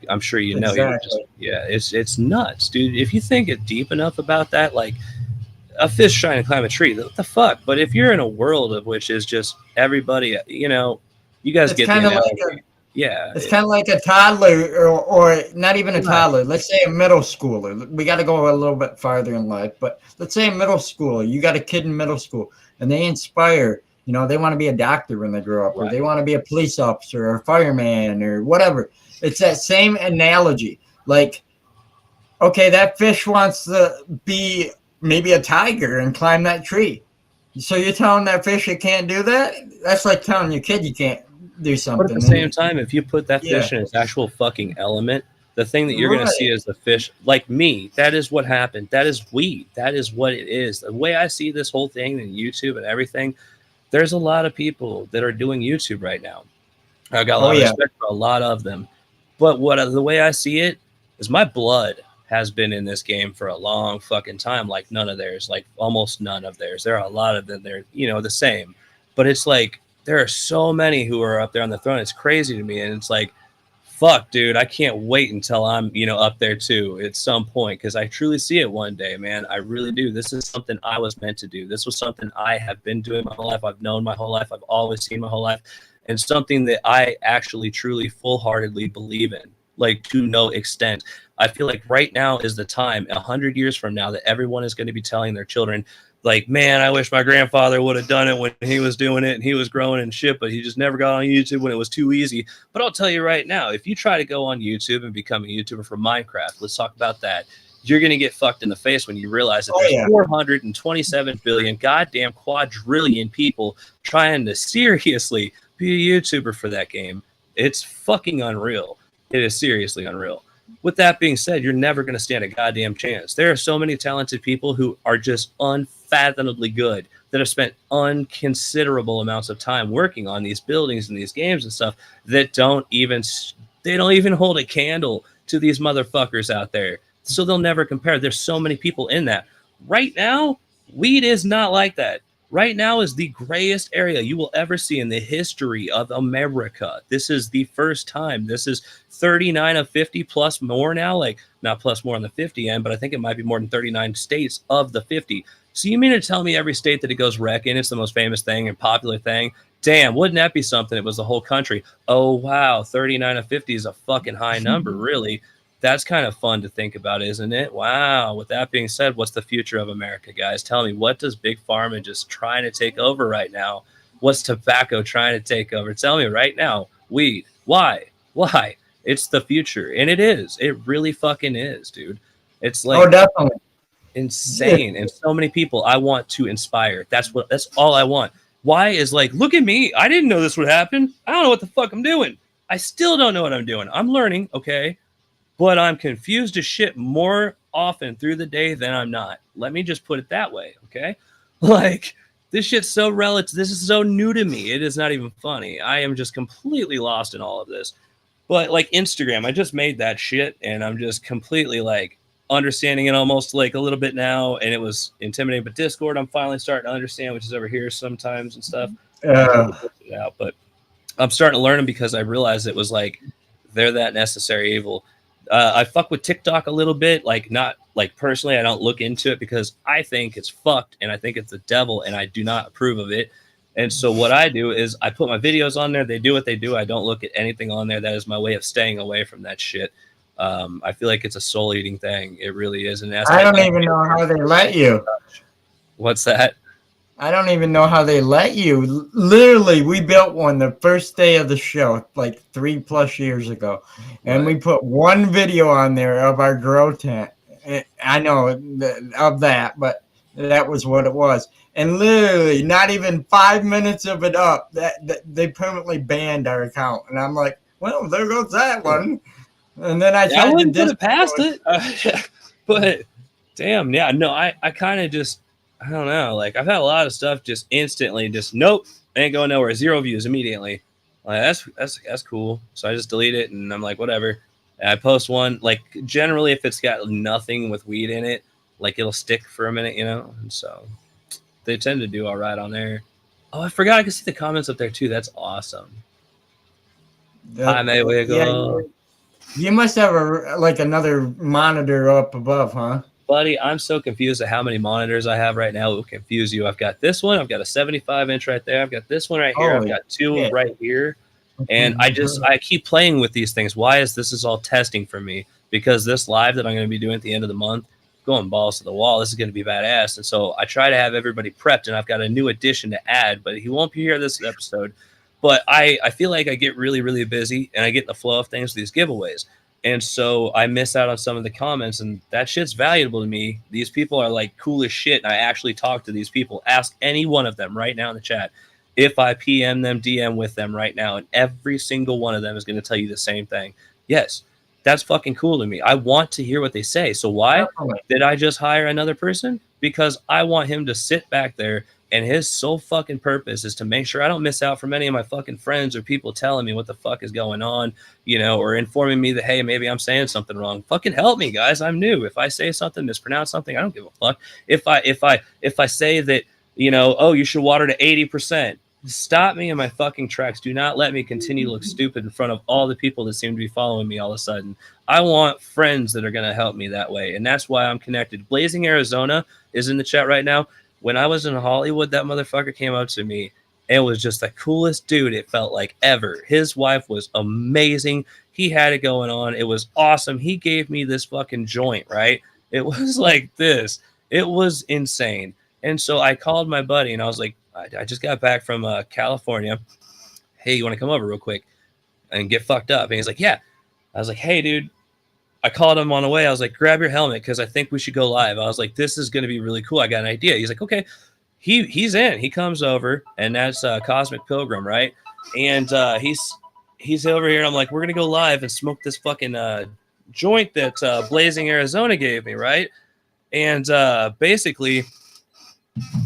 I'm sure you know, Exactly. it's nuts, dude. If you think it deep enough about that, like a fish trying to climb a tree, what the fuck? But if you're in a world of which is just everybody, you guys It's get the kind of like analogy. Yeah, It's kind of like a toddler, or not even a right. toddler. Let's say a middle schooler. We got to go a little bit farther in life, but let's say a middle schooler. You got a kid in middle school, and they inspire. They want to be a doctor when they grow up, or they Right. want to be a police officer or a fireman or whatever. It's that same analogy. Like, okay, that fish wants to be maybe a tiger and climb that tree. So you're telling that fish it can't do that? That's like telling your kid you can't do But at the something. same And time, if you put that yeah, fish in its actual fucking element, the thing that you're going to see right. is the fish, like me, that is what happened. That is weed. That is what it is. The way I see this whole thing and YouTube and everything, there's a lot of people that are doing YouTube right now. I got a Oh lot of yeah. respect for a lot of them. But the way I see it is my blood has been in this game for a long fucking time, like none of theirs, like almost none of theirs. There are a lot of them, they're, the same. But it's like there are so many who are up there on the throne. It's crazy to me. And it's like, fuck, dude, I can't wait until I'm, up there too at some point because I truly see it one day, man. I really do. This is something I was meant to do. This was something I have been doing my whole life. I've known my whole life. I've always seen my whole life. And something that I actually, truly, full-heartedly believe in, like to no extent. I feel like right now is the time, 100 years from now, that everyone is going to be telling their children, like, man, I wish my grandfather would have done it when he was doing it and he was growing and shit, but he just never got on YouTube when it was too easy. But I'll tell you right now, if you try to go on YouTube and become a YouTuber for Minecraft, let's talk about that. You're going to get fucked in the face when you realize that there's 427 billion goddamn quadrillion people trying to seriously be a YouTuber for that game. It's fucking unreal. It is seriously unreal. With that being said, you're never going to stand a goddamn chance. There are so many talented people who are just unfathomably good that have spent unconsiderable amounts of time working on these buildings and these games and stuff that don't even hold a candle to these motherfuckers out there. So they'll never compare. There's so many people in that. Right now, weed is not like that. Right now is the grayest area you will ever see in the history of America. This is the first time. This is 39 of 50 plus more now. Like, not plus more on the 50 end, but I think it might be more than 39 states of the 50. So you mean to tell me every state that it goes rec in, it's the most famous thing and popular thing? Damn, wouldn't that be something? It was the whole country. Oh, wow, 39 of 50 is a fucking high number, really. That's kind of fun to think about, isn't it? Wow. With that being said, what's the future of America, guys? Tell me, what does Big Pharma just trying to take over right now? What's tobacco trying to take over? Tell me right now. Weed. Why? Why? It's the future. And it is. It really fucking is, dude. It's like Definitely. insane. And so many people I want to inspire. That's all I want. Why is like, look at me. I didn't know this would happen. I don't know what the fuck I'm doing. I still don't know what I'm doing. I'm learning, okay? But I'm confused as shit more often through the day than I'm not. Let me just put it that way, okay? Like, this shit's so relative. This is so new to me. It is not even funny. I am just completely lost in all of this. But, like, Instagram, I just made that shit, and I'm just completely, like, understanding it almost, like, a little bit now, and it was intimidating. But Discord, I'm finally starting to understand, which is over here sometimes and stuff. But I'm starting to learn them because I realized it was, like, they're that necessary evil. I fuck with TikTok a little bit, like not like personally. I don't look into it because I think it's fucked and I think it's the devil and I do not approve of it. And so what I do is I put my videos on there. They do what they do. I don't look at anything on there. That is my way of staying away from that shit. I feel like it's a soul eating thing. It really is. And I don't even know how they let you. What's that? I don't even know how they let you. Literally, we built one the first day of the show, like 3+ years ago, and Right. we put one video on there of our grow tent. I know of that, but that was what it was. And literally, not even 5 minutes of it up, that they permanently banned our account. And I'm like, well, there goes that one. And then I Yeah, I tried to wouldn't put it past Discord. it. But damn, yeah, no, I kind of just, I don't know. Like, I've had a lot of stuff just instantly, just nope, ain't going nowhere. 0 views immediately. Like, that's cool. So I just delete it, and I'm like, whatever. And I post one. Like, generally, if it's got nothing with weed in it, like it'll stick for a minute, you know. And so they tend to do all right on there. Oh, I forgot I could see the comments up there too. That's awesome. Hi, May Yeah, Wiggle. you must have like another monitor up above, huh? Buddy, I'm so confused at how many monitors I have right now. It will confuse you. I've got this one. I've got a 75-inch right there. I've got this one right here. I've Holy got two shit. right here. And I keep playing with these things. Why is this is all testing for me? Because this live that I'm going to be doing at the end of the month, going balls to the wall, this is going to be badass. And so I try to have everybody prepped, and I've got a new addition to add, but he won't be here this episode. But I feel like I get really, really busy, and I get in the flow of things with these giveaways. And so I miss out on some of the comments, and that shit's valuable to me. These people are like cool as shit, and I actually talk to these people. Ask any one of them right now in the chat if I PM them, DM with them right now, and every single one of them is going to tell you the same thing. Yes, that's fucking cool to me. I want to hear what they say. So why did I just hire another person? Because I want him to sit back there, and his sole fucking purpose is to make sure I don't miss out from any of my fucking friends or people telling me what the fuck is going on, you know, or informing me that, hey, maybe I'm saying something wrong. Fucking help me, guys. I'm new. If I say something, mispronounce something, I don't give a fuck. If I say that, you know, oh, you should water to 80%. Stop me in my fucking tracks. Do not let me continue to look stupid in front of all the people that seem to be following me all of a sudden. I want friends that are going to help me that way. And that's why I'm connected. Blazing Arizona is in the chat right now. When I was in Hollywood, that motherfucker came up to me. It was just the coolest dude, it felt like, ever. His wife was amazing. He had it going on. It was awesome. He gave me this fucking joint, right? It was like this. It was insane. And so I called my buddy, and I was like, I just got back from California. Hey, you want to come over real quick and get fucked up? And he's like, yeah. I was like, hey, dude. I called him on the way. I was like, grab your helmet because I think we should go live. I was like, this is going to be really cool. I got an idea. He's like, okay. He's in. He comes over, and that's Cosmic Pilgrim, right? And he's over here. And I'm like, we're going to go live and smoke this fucking joint that Blazing Arizona gave me, right? And basically,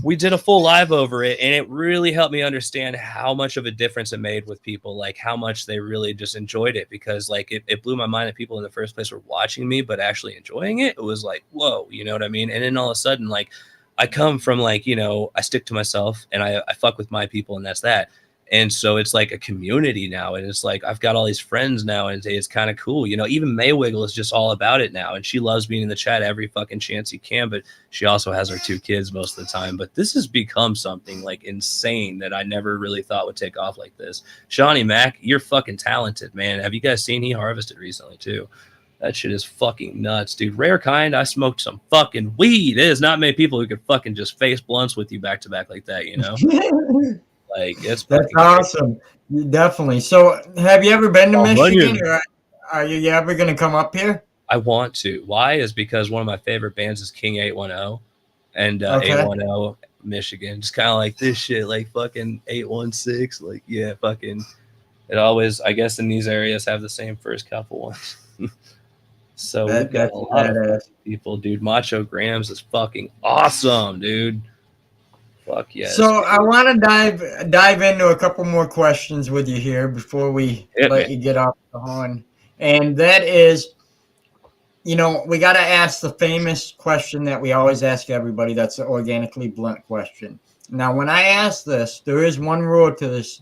we did a full live over it, and it really helped me understand how much of a difference it made with people, like how much they really just enjoyed it, because like it blew my mind that people in the first place were watching me but actually enjoying it. It was like, whoa, you know what I mean? And then all of a sudden, like, I come from like, you know, I stick to myself, and I fuck with my people, and that's that. And so it's like a community now, and it's like I've got all these friends now, and it's kind of cool. You know, even Maywiggle is just all about it now, and she loves being in the chat every fucking chance you can, but she also has her 2 kids most of the time. But this has become something like insane that I never really thought would take off like this. Shawnee Mac, you're fucking talented, man. Have you guys seen he harvested recently too? That shit is fucking nuts, dude. Rare kind, I smoked some fucking weed. There's not many people who could fucking just face blunts with you back to back like that, you know? Like, it's That's fucking awesome. Definitely. So, have you ever been to Oh, Michigan, onion. or are you ever going to come up here? I want to. Why? Is because one of my favorite bands is King 810 and Okay. 810 Michigan. Just kind of like this shit, like fucking 816. Like, yeah, fucking. It always, I guess, in these areas have the same first couple ones. So we've got That's a lot of badass. people, dude. Macho Grams is fucking awesome, dude. Fuck yes. So I want to dive into a couple more questions with you here before we Hit let me. you get off the horn, and that is, you know, we got to ask the famous question that we always ask everybody. That's the organically blunt question. Now, when I ask this, there is one rule to this.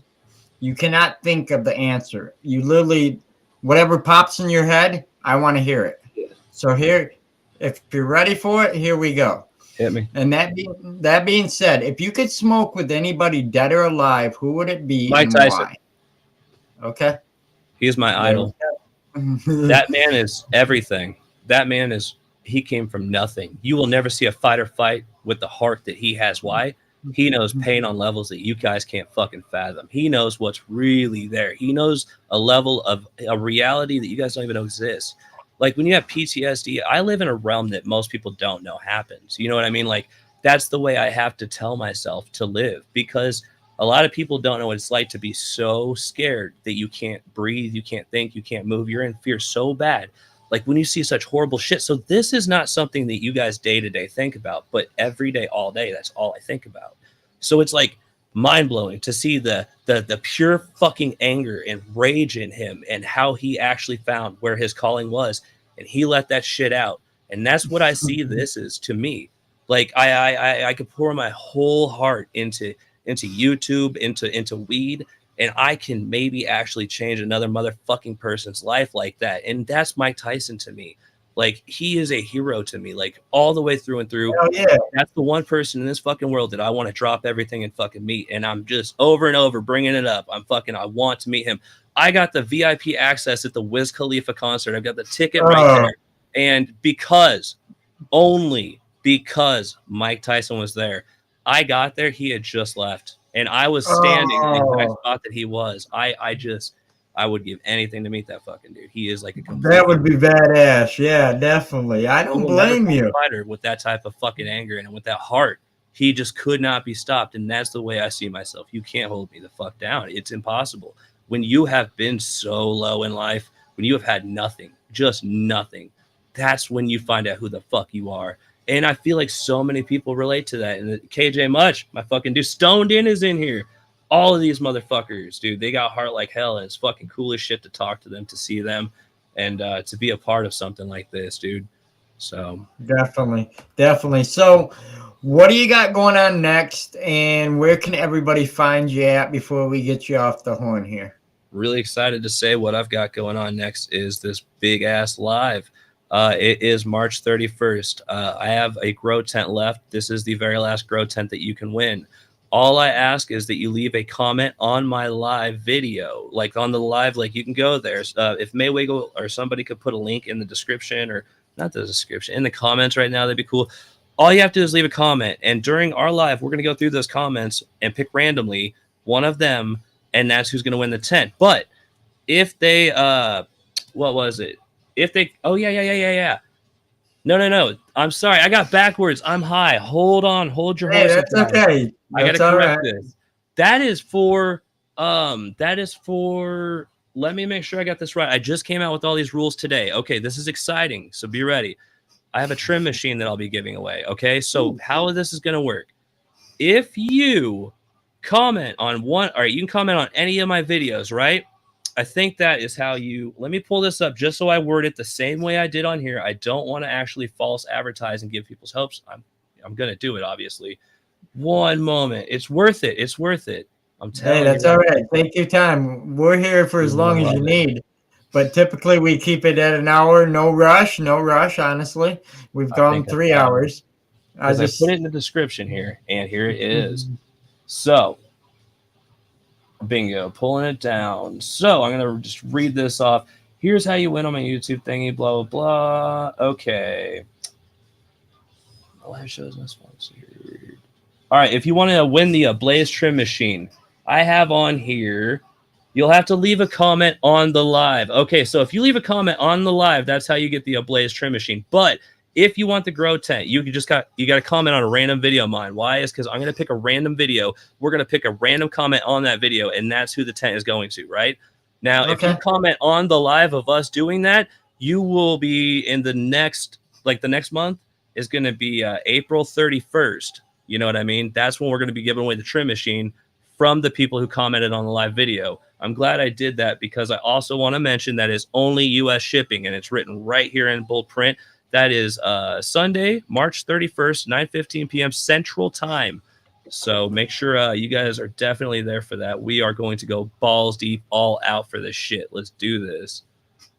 You cannot think of the answer. You literally, whatever pops in your head, I want to hear it. Yeah. So here, if you're ready for it, here we go. Hit me. And that being said, if you could smoke with anybody dead or alive, who would it be Mike and Tyson. why? Okay. He's my idol. That man is everything. That man is, he came from nothing. You will never see a fighter fight with the heart that he has. Why? He knows pain on levels that you guys can't fucking fathom. He knows what's really there. He knows a level of a reality that you guys don't even know exists. Like when you have PTSD, I live in a realm that most people don't know happens. You know what I mean? Like that's the way I have to tell myself to live, because a lot of people don't know what it's like to be so scared that you can't breathe, you can't think, you can't move. You're in fear so bad. Like when you see such horrible shit. So this is not something that you guys day to day think about, but every day, all day, that's all I think about. So it's like mind blowing to see the pure fucking anger and rage in him, and how he actually found where his calling was, and he let that shit out. And that's what I see this is to me. Like I could pour my whole heart into YouTube, into weed, and I can maybe actually change another motherfucking person's life like that. And that's Mike Tyson to me. Like he is a hero to me, like all the way through and through. Hell yeah. That's the one person in this fucking world that I want to drop everything and fucking meet. And I'm just over and over bringing it up. I want to meet him. I got the VIP access at the Wiz Khalifa concert. I've got the ticket right there. And only because Mike Tyson was there, I got there. He had just left, and I was standing in the exact spot that he was. I would give anything to meet that fucking dude. He is like a complete. That would be badass. Yeah, definitely. I don't blame you. Fighter with that type of fucking anger and with that heart, he just could not be stopped. And that's the way I see myself. You can't hold me the fuck down. It's impossible. When you have been so low in life, when you have had nothing, just nothing, that's when you find out who the fuck you are. And I feel like so many people relate to that. And KJ Much, my fucking dude, Stoned In is in here. All of these motherfuckers, dude, they got heart like hell, and it's fucking cool as shit to talk to them, to see them, and to be a part of something like this, dude. So definitely. So what do you got going on next, and where can everybody find you at before we get you off the horn here? Really excited to say what I've got going on next is this big ass live. It is March 31st. I have a grow tent left. This is the very last grow tent that you can win. All I ask is that you leave a comment on my live video, like on the live, like you can go there. If Maywiggle or somebody could put a link in the description, or not the description, in the comments right now, that'd be cool. All you have to do is leave a comment. And during our live, we're going to go through those comments and pick randomly one of them, and that's who's going to win the tent. But if they, what was it? If they, oh, yeah. No. I'm sorry. I got backwards. I'm high. Hold on. Hold your horses. That's okay. I got to correct this. That is for, let me make sure I got this right. I just came out with all these rules today. Okay. This is exciting. So be ready. I have a trim machine that I'll be giving away. Okay. So how this is going to work. If you comment on one, all right, you can comment on any of my videos, right? I think that is how you, let me pull this up just so I word it the same way I did on here. I don't want to actually false advertise and give people's hopes. I'm going to do it, obviously. One moment. It's worth it. It's worth it. I'm telling you. Hey, that's all right. Take your time. We're here for as long as you need. But typically we keep it at an hour. No rush, honestly. We've gone 3 hours. I put it in the description here, and here it is. So, bingo, pulling it down. So I'm going to just read this off. Here's how you win on my YouTube thingy, blah, blah, blah. Okay. Live shows not sponsored. All right, if you want to win the Blaze Trim Machine, I have on here, you'll have to leave a comment on the live. Okay, so if you leave a comment on the live, that's how you get the Blaze Trim Machine. But if you want the grow tent, you got to comment on a random video of mine. Why? Is because I'm going to pick a random video. We're going to pick a random comment on that video, and that's who the tent is going to, right? Now, if you comment on the live of us doing that, you will be in the next month is going to be April 31st. You know what I mean? That's when we're going to be giving away the trim machine from the people who commented on the live video. I'm glad I did that because I also want to mention that it's only U.S. shipping, and it's written right here in bold print. That is Sunday, March 31st, 9:15 p.m. Central Time. So make sure you guys are definitely there for that. We are going to go balls deep, all out for this shit. Let's do this.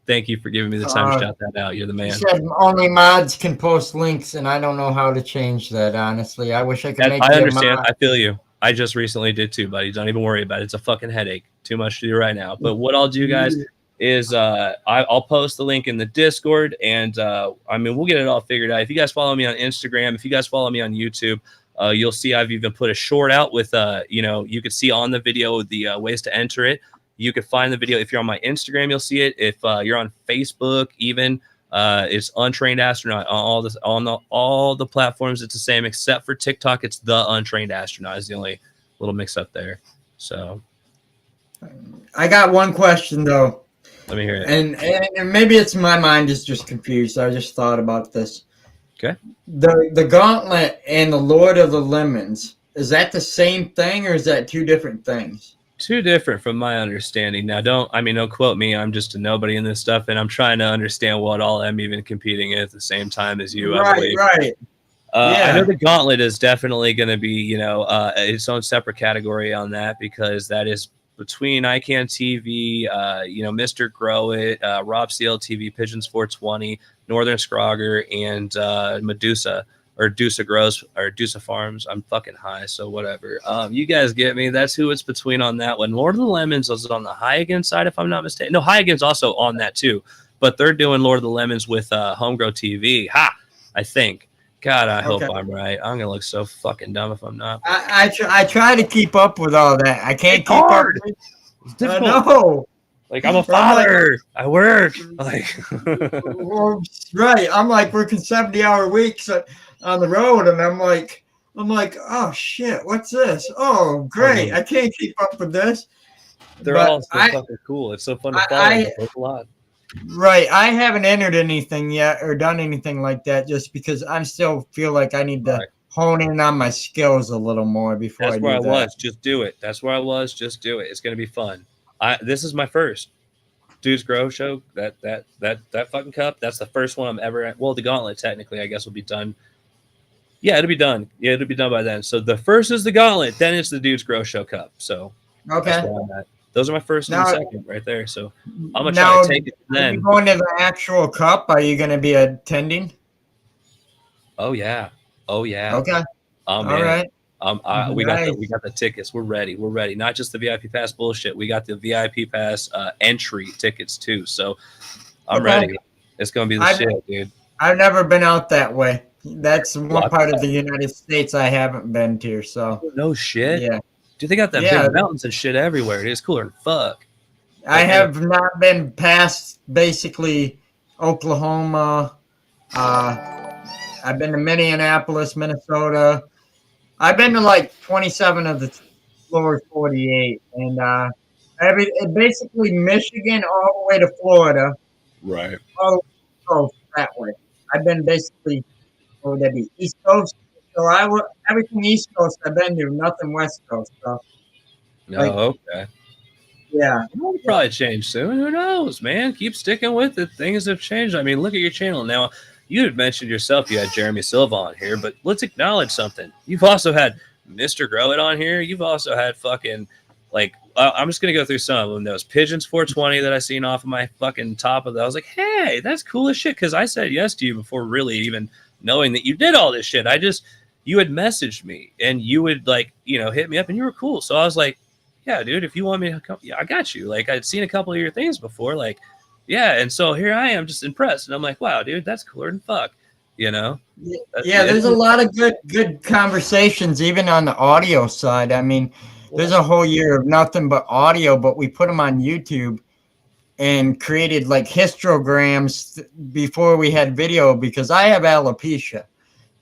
Thank you for giving me the time to shout that out. You're the man. You said only mods can post links, and I don't know how to change that, honestly. I wish I could make I understand. I feel you. I just recently did too, buddy. Don't even worry about it. It's a fucking headache. Too much to do right now. But what I'll do, guys, is I'll post the link in the Discord, and we'll get it all figured out. If you guys follow me on Instagram, if you guys follow me on YouTube, You'll see I've even put a short out with, you could see on the video the ways to enter it. You could find the video if you're on my Instagram, you'll see it. If you're on Facebook, even it's Untrained Astronaut on all the platforms. It's the same except for TikTok. It's the Untrained Astronaut is the only little mix up there. So I got one question though. Let me hear it. And maybe it's my mind is just confused. I just thought about this. Okay. The Gauntlet and the Lord of the Lemons, is that the same thing or is that two different things? Two different from my understanding. Now, don't quote me. I'm just a nobody in this stuff, and I'm trying to understand what all I'm even competing at the same time as you. I believe. Right. I know the Gauntlet is definitely going to be, its own separate category on that because that is between ICANN TV, Mr. Grow It, Rob CLTV, Pigeons 420, Northern Scrogger, and Medusa. Or Dusa Grows or Dusa Farms. I'm fucking high, so whatever. You guys get me. That's who it's between on that one. Lord of the Lemons was on the High Again side, if I'm not mistaken. No, High Again's also on that too, but they're doing Lord of the Lemons with Homegrow TV. I think. God, I hope I'm right. I'm gonna look so fucking dumb if I'm not. I try to keep up with all that. I can't keep up. It's difficult. No. Like I'm a father. I work. Like right. I'm like working 70-hour weeks on the road, and I'm like, oh shit, what's this? Oh, great! I can't keep up with this. They're all so fucking cool. It's so fun to follow. It's a lot. Right. I haven't entered anything yet or done anything like that, just because I still feel like I need to hone in on my skills a little more before I do that. That's where I was. Just do it. That's where I was. Just do it. It's gonna be fun. This is my first Dudes Grow show. That fucking cup. That's the first one I'm ever at. Well, the Gauntlet technically, I guess, will be done. Yeah, it'll be done. Yeah, it'll be done by then. So the first is the Gauntlet, then it's the Dudes Grow Show Cup. So that's where I'm at. Those are my first and second right there. So I'm gonna try to take it then. Are you going to the actual cup? Are you going to be attending? Oh yeah. Okay. All right. We got the tickets. We're ready. Not just the VIP pass bullshit. We got the VIP pass entry tickets too. So I'm ready. It's gonna be the shit, dude. I've never been out that way. That's one part of the United States I haven't been to. So no shit. Yeah. Dude, they got that big mountains and shit everywhere. It is cooler than fuck. I have not been past basically Oklahoma. I've been to Minneapolis, Minnesota. I've been to like 27 of the lower 48, and basically Michigan all the way to Florida. Right. All the coast that way. I've been basically, what would that be, East Coast. So everything East Coast I've been to, nothing West Coast. So, okay. Yeah. It'll probably change soon. Who knows, man? Keep sticking with it. Things have changed. I mean, look at your channel now. You had mentioned yourself you had Jeremy Silva on here, but let's acknowledge something. You've also had Mr. Grow It on here. You've also had fucking, like, I'm just going to go through some of them. Those Pigeons 420 that I seen off of my fucking top of that. I was like, hey, that's cool as shit, because I said yes to you before really even knowing that you did all this shit. You had messaged me, and you would, like, hit me up, and you were cool. So I was like, yeah, dude, if you want me to come, yeah, I got you. Like, I'd seen a couple of your things before, like, yeah, and so here I am, just impressed, and I'm like, wow, dude, that's cooler than fuck, Yeah, there's a lot of good conversations, even on the audio side. I mean, there's a whole year of nothing but audio, but we put them on YouTube and created like histograms before we had video, because I have alopecia,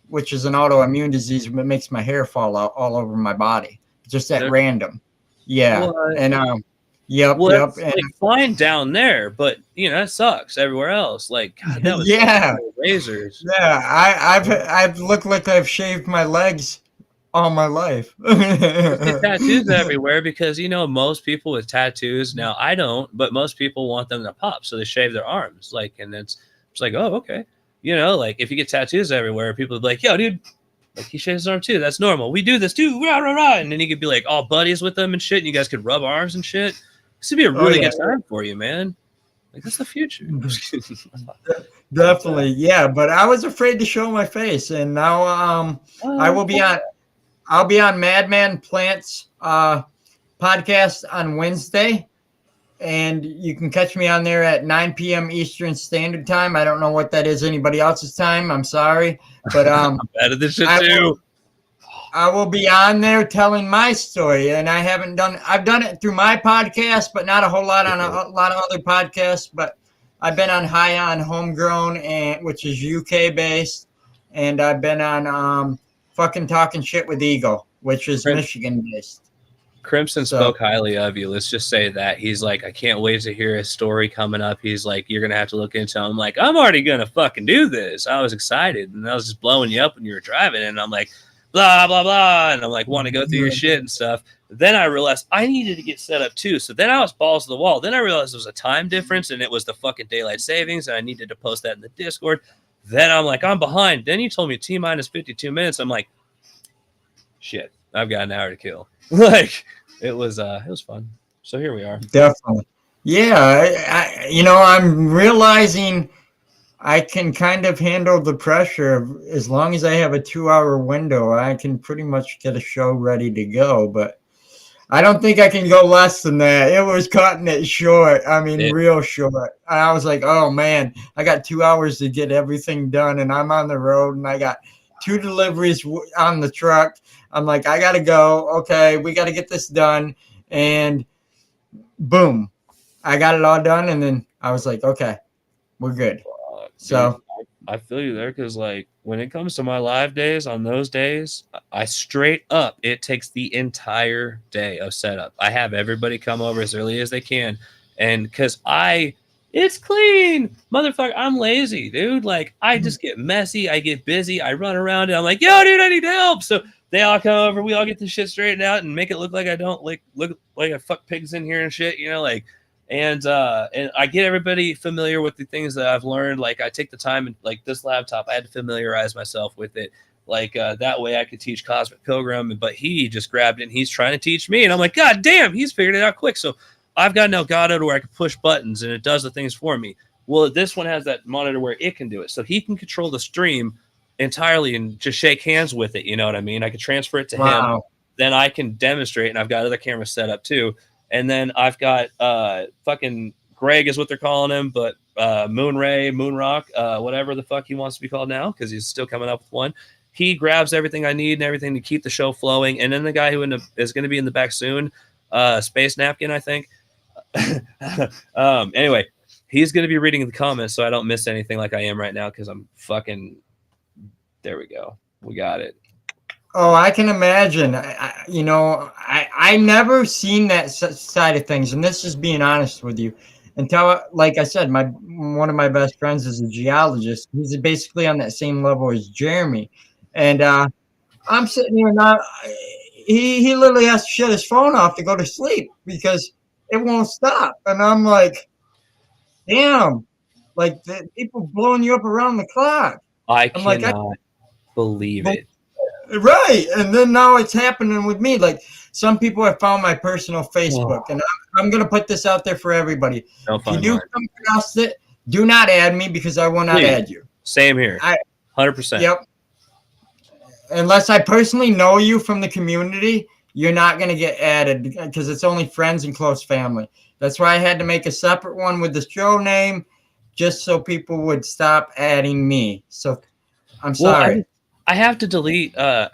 which is an autoimmune disease that makes my hair fall out all over my body, just at random. Yeah, and Yep. It's like fine down there, but that sucks everywhere else. Like, God, that was razors. Yeah, I've looked like I've shaved my legs all my life. Tattoos everywhere, because most people with tattoos, now I don't, but most people want them to pop, so they shave their arms. Like, and it's like, oh, okay, like if you get tattoos everywhere, people would be like, yo, dude, like he shaves his arm too. That's normal. We do this too, rah rah rah, and then you could be like all buddies with them and shit, and you guys could rub arms and shit. This would be a really good time for you, man. Like, that's the future. Definitely, yeah. But I was afraid to show my face, and now I will be on. I'll be on Madman Plants podcast on Wednesday, and you can catch me on there at 9 p.m. Eastern Standard Time. I don't know what that is anybody else's time. I'm sorry, but I'm bad at this shit too. I will be on there telling my story, and I've done it through my podcast, but not a whole lot on a lot of other podcasts. But I've been on High on Homegrown, and which is UK based, and I've been on fucking Talking Shit with Eagle, which is Michigan based. Crimson spoke highly of you. Let's just say that. He's like, I can't wait to hear his story coming up. He's like, you're going to have to look into it. I'm like, I'm already going to fucking do this. I was excited. And I was just blowing you up when you were driving. And I'm like, blah, blah, blah. And I'm like, want to go through your shit and stuff. Then I realized I needed to get set up too. So then I was balls to the wall. Then I realized there was a time difference and it was the fucking daylight savings. And I needed to post that in the Discord. Then I'm like, I'm behind. Then you told me T-minus 52 minutes. I'm like, shit, I've got an hour to kill. Like, it was fun. So here we are. Definitely. Yeah. I'm realizing I can kind of handle the pressure as long as I have a 2-hour window. I can pretty much get a show ready to go, but I don't think I can go less than that. It was cutting it short. I mean, real short. And I was like, oh man, I got 2 hours to get everything done, and I'm on the road, and I got 2 deliveries on the truck. I'm like, I got to go. Okay, we got to get this done. And boom, I got it all done. And then I was like, okay, we're good. So I feel you there because, like, when it comes to my live days, on those days, I straight up, it takes the entire day of setup. I have everybody come over as early as they can. And because it's clean, motherfucker. I'm lazy, dude. Like, I just get messy. I get busy. I run around and I'm like, yo, dude, I need help. So they all come over. We all get this shit straightened out and make it look like I don't look like I fuck pigs in here and shit, like. And I get everybody familiar with the things that I've learned. Like, I take the time and, like, this laptop, I had to familiarize myself with it. Like, that way I could teach Cosmic Pilgrim. But he just grabbed it and he's trying to teach me. And I'm like, God damn, he's figured it out quick. So I've got an Elgato to where I can push buttons and it does the things for me. Well, this one has that monitor where it can do it. So he can control the stream entirely and just shake hands with it. You know what I mean? I can transfer it to him. Then I can demonstrate, and I've got other cameras set up too. And then I've got fucking Greg is what they're calling him, but Moonray, Moonrock, whatever the fuck he wants to be called now, because he's still coming up with one. He grabs everything I need and everything to keep the show flowing. And then the guy who is going to be in the back soon, Space Napkin, I think. Anyway, he's going to be reading the comments so I don't miss anything like I am right now because I'm fucking. There we go. We got it. Oh, I can imagine. I never seen that side of things, and this is being honest with you. Until, like I said, one of my best friends is a geologist. He's basically on that same level as Jeremy, and I'm sitting here now. He literally has to shut his phone off to go to sleep because it won't stop, and I'm like, damn, like the people blowing you up around the clock. I cannot believe it. Right. And then now it's happening with me. Like, some people have found my personal Facebook, and I'm going to put this out there for everybody. If you do come across it, do not add me because I will not add you. Same here. 100%. Yep. Unless I personally know you from the community, you're not going to get added because it's only friends and close family. That's why I had to make a separate one with the show name just so people would stop adding me. So I'm sorry. Well, I have to delete. I'm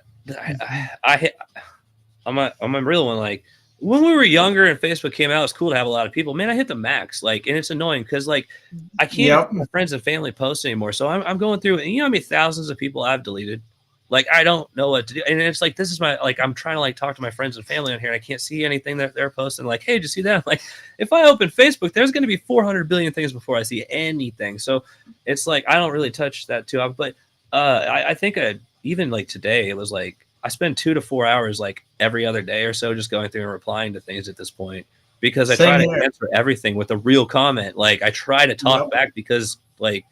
a real one. Like, when we were younger and Facebook came out, it's cool to have a lot of people. Man, I hit the max. Like, and it's annoying because, like, I can't my friends and family post anymore. So I'm going through, and you know how many thousands of people I've deleted. Like, I don't know what to do. And it's like, this is my, like, I'm trying to, like, talk to my friends and family on here, and I can't see anything that they're posting. Like, hey, did you see that? Like, if I open Facebook, there's going to be 400 billion things before I see anything. So it's like, I don't really touch that too often. But I think even like today, it was like I spend 2 to 4 hours like every other day or so just going through and replying to things at this point because I try to answer everything with a real comment. Like, I try to talk back because, like,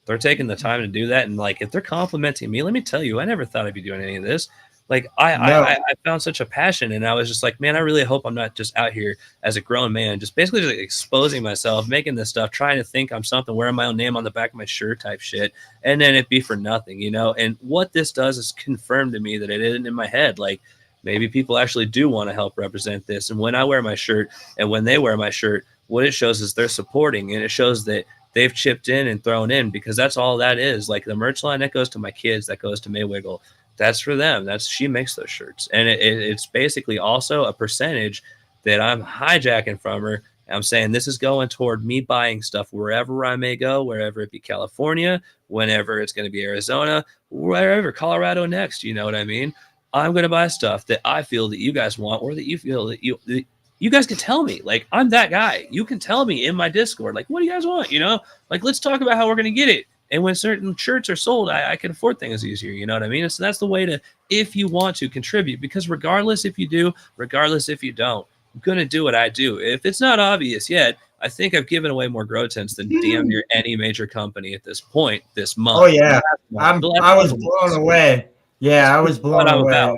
they're taking the time to do that. And, like, if they're complimenting me, let me tell you, I never thought I'd be doing any of this. Like, I found such a passion, and I was just like, man, I really hope I'm not just out here as a grown man, just basically just exposing myself, making this stuff, trying to think I'm something, wearing my own name on the back of my shirt type shit, and then it be for nothing, you know? And what this does is confirm to me that it isn't in my head. Like, maybe people actually do want to help represent this. And when I wear my shirt and when they wear my shirt, what it shows is they're supporting, and it shows that they've chipped in and thrown in, because that's all that is. Like, the merch line, that goes to my kids, that goes to Maywiggle. That's for them. She makes those shirts, and it's basically also a percentage that I'm hijacking from her. I'm saying this is going toward me buying stuff wherever I may go, wherever it be California, whenever it's going to be Arizona, wherever, Colorado next. You know what I mean? I'm going to buy stuff that I feel that you guys want, or that you feel that you guys can tell me. Like, I'm that guy. You can tell me in my Discord, like, what do you guys want? You know, like, let's talk about how we're going to get it. And when certain shirts are sold, I can afford things easier. You know what I mean? And so that's the way to, if you want to contribute, because regardless if you do, regardless if you don't, I'm going to do what I do. If it's not obvious yet, I think I've given away more grow tents than damn near any major company at this point this month. Oh, yeah. I was blown away. Yeah, I was blown away.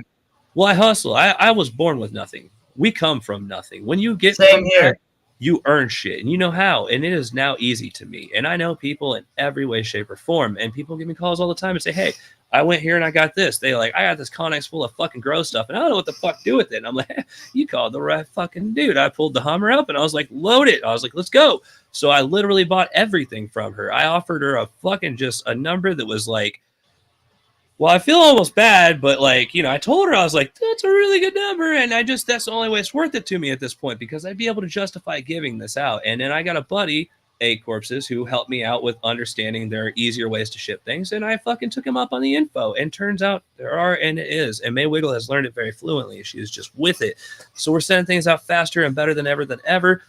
Well, I hustle. I was born with nothing. We come from nothing. When you get Same here. you earn shit, and you know how, and it is now easy to me. And I know people in every way, shape, or form, and people give me calls all the time and say, hey, I went here and I got this. They like, I got this Connex full of fucking grow stuff, and I don't know what the fuck to do with it. And I'm like, you called the right fucking dude. I pulled the Hummer up, and I was like, load it. I was like, let's go. So I literally bought everything from her. I offered her a fucking just a number that was like, well, I feel almost bad, but like, you know, I told her, I was like, that's a really good number. And that's the only way it's worth it to me at this point, because I'd be able to justify giving this out. And then I got a buddy, Egg Corpses, who helped me out with understanding there are easier ways to ship things. And I fucking took him up on the info. And turns out there are, and it is. And May Wiggle has learned it very fluently. She is just with it. So we're sending things out faster and better than ever.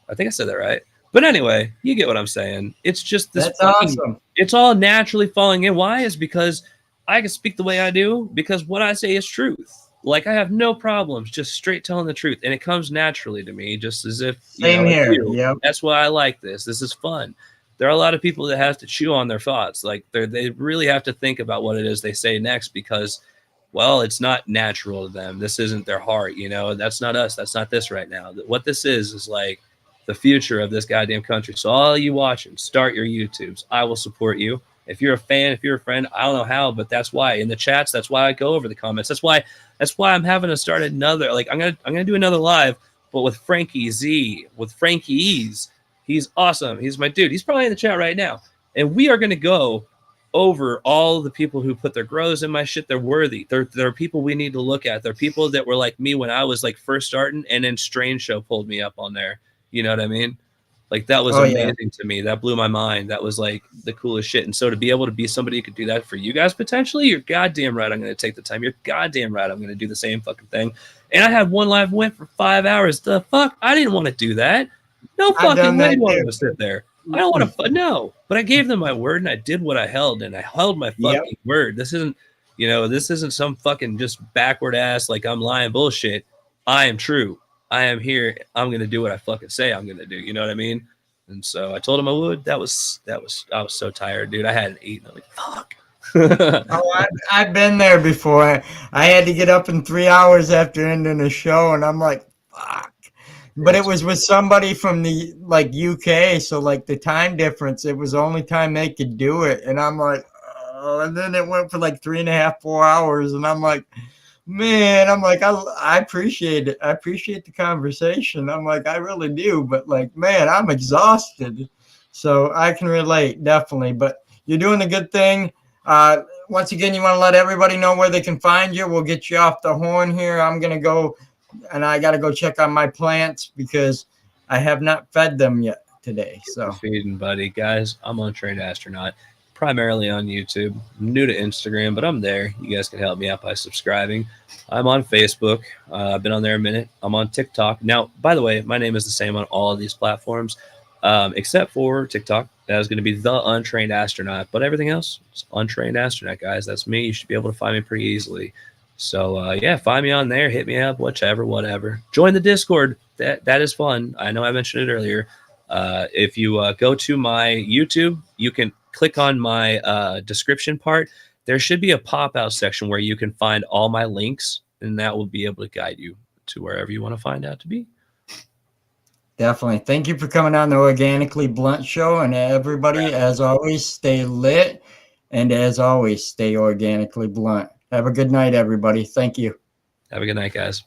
I think I said that right. But anyway, you get what I'm saying. It's just this. That's awesome. It's all naturally falling in. Why? Is because I can speak the way I do, because what I say is truth. Like, I have no problems just straight telling the truth, and it comes naturally to me, just as if. Same here. Yep. That's why I like this. This is fun. There are a lot of people that have to chew on their thoughts. Like, they really have to think about what it is they say next, because, well, it's not natural to them. This isn't their heart. You know, that's not us. That's not this right now. What this is like the future of this goddamn country. So all you watching, start your YouTubes. I will support you. If you're a fan, if you're a friend, I don't know how, but that's why. In the chats, that's why I go over the comments. That's why I'm having to start another. Like, I'm gonna do another live, but with Frankie Z, with Frankie E's. He's awesome. He's my dude. He's probably in the chat right now. And we are gonna go over all the people who put their grows in my shit. They're worthy. They're people we need to look at. They're people that were like me when I was like first starting, and then Strange Show pulled me up on there. You know what I mean? Like, that was amazing to me. That blew my mind. That was like the coolest shit. And so to be able to be somebody who could do that for you guys potentially, you're goddamn right. I'm going to take the time. You're goddamn right. I'm going to do the same fucking thing. And I had one live went for 5 hours. The fuck? I didn't want to do that. No fucking way do I want to sit there. I don't want to. No. But I gave them my word, and I did what I held, and I held my fucking word. This isn't some fucking just backward ass, like, I'm lying bullshit. I am true. I am here. I'm going to do what I fucking say I'm going to do. You know what I mean? And so I told him I would. I was so tired, dude. I hadn't eaten. I'm like, fuck. I've been there before. I had to get up in 3 hours after ending a show, and I'm like, fuck. But it was with somebody from the like UK, so like the time difference, it was the only time they could do it. And I'm like, oh, and then it went for like 3.5, 4 hours, and I'm like, man, I'm like, I appreciate it. I appreciate the conversation. I'm like, I really do. But like, man, I'm exhausted. So I can relate, definitely. But you're doing a good thing. Once again, you want to let everybody know where they can find you. We'll get you off the horn here. I'm going to go, and I got to go check on my plants because I have not fed them yet today. So feeding, buddy. Guys, I'm Untrained Astronaut. Primarily on YouTube. I'm new to Instagram, but I'm there. You guys can help me out by subscribing. I'm on Facebook. I've been on there a minute. I'm on TikTok. Now, by the way, my name is the same on all of these platforms, except for TikTok. That is going to be The Untrained Astronaut. But everything else, it's Untrained Astronaut, guys. That's me. You should be able to find me pretty easily. So, yeah, find me on there. Hit me up, whatever. Join the Discord. That is fun. I know I mentioned it earlier. If you go to my YouTube, you can click on my description part. There should be a pop-out section where you can find all my links, and that will be able to guide you to wherever you want to find out to be. Definitely. Thank you for coming on the Organically Blunt Show. And everybody, as always, stay lit. And as always, stay organically blunt. Have a good night, everybody. Thank you. Have a good night, guys.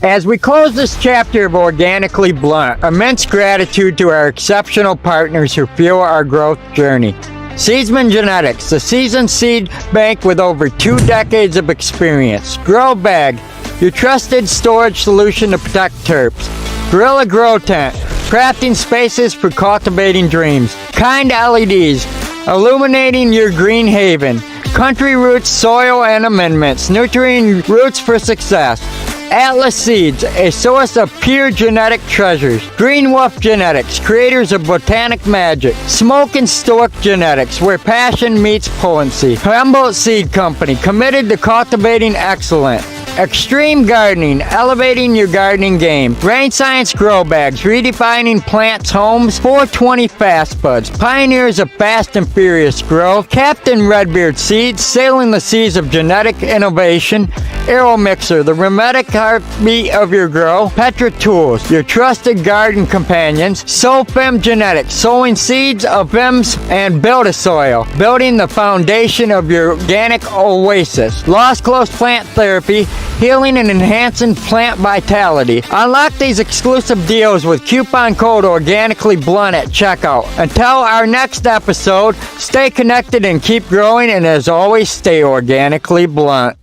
As we close this chapter of Organically Blunt, immense gratitude to our exceptional partners who fuel our growth journey. Seedsman Genetics, the seasoned seed bank with over 2 decades of experience. Grow Bag, your trusted storage solution to protect terps. Gorilla Grow Tent, crafting spaces for cultivating dreams. Kind LEDs, illuminating your green haven. Country Roots Soil and Amendments, nurturing roots for success. Atlas Seeds, a source of pure genetic treasures. Green Wolf Genetics, creators of botanic magic. Smoke and Stork Genetics, where passion meets potency. Humboldt Seed Company, committed to cultivating excellence. Extreme Gardening, elevating your gardening game. Rain Science Grow Bags, redefining plants' homes. 420 Fast Buds, pioneers of fast and furious growth. Captain Redbeard Seeds, sailing the seas of genetic innovation. Aero Mixer, the rheumatic heartbeat of your grow. Petra Tools, your trusted garden companions. SoFem Genetics, sowing seeds of FEMS and Build-A-Soil, building the foundation of your organic oasis. Lost Close Plant Therapy, healing and enhancing plant vitality. Unlock these exclusive deals with coupon code Organically Blunt at checkout. Until our next episode, stay connected and keep growing, and as always, stay organically blunt.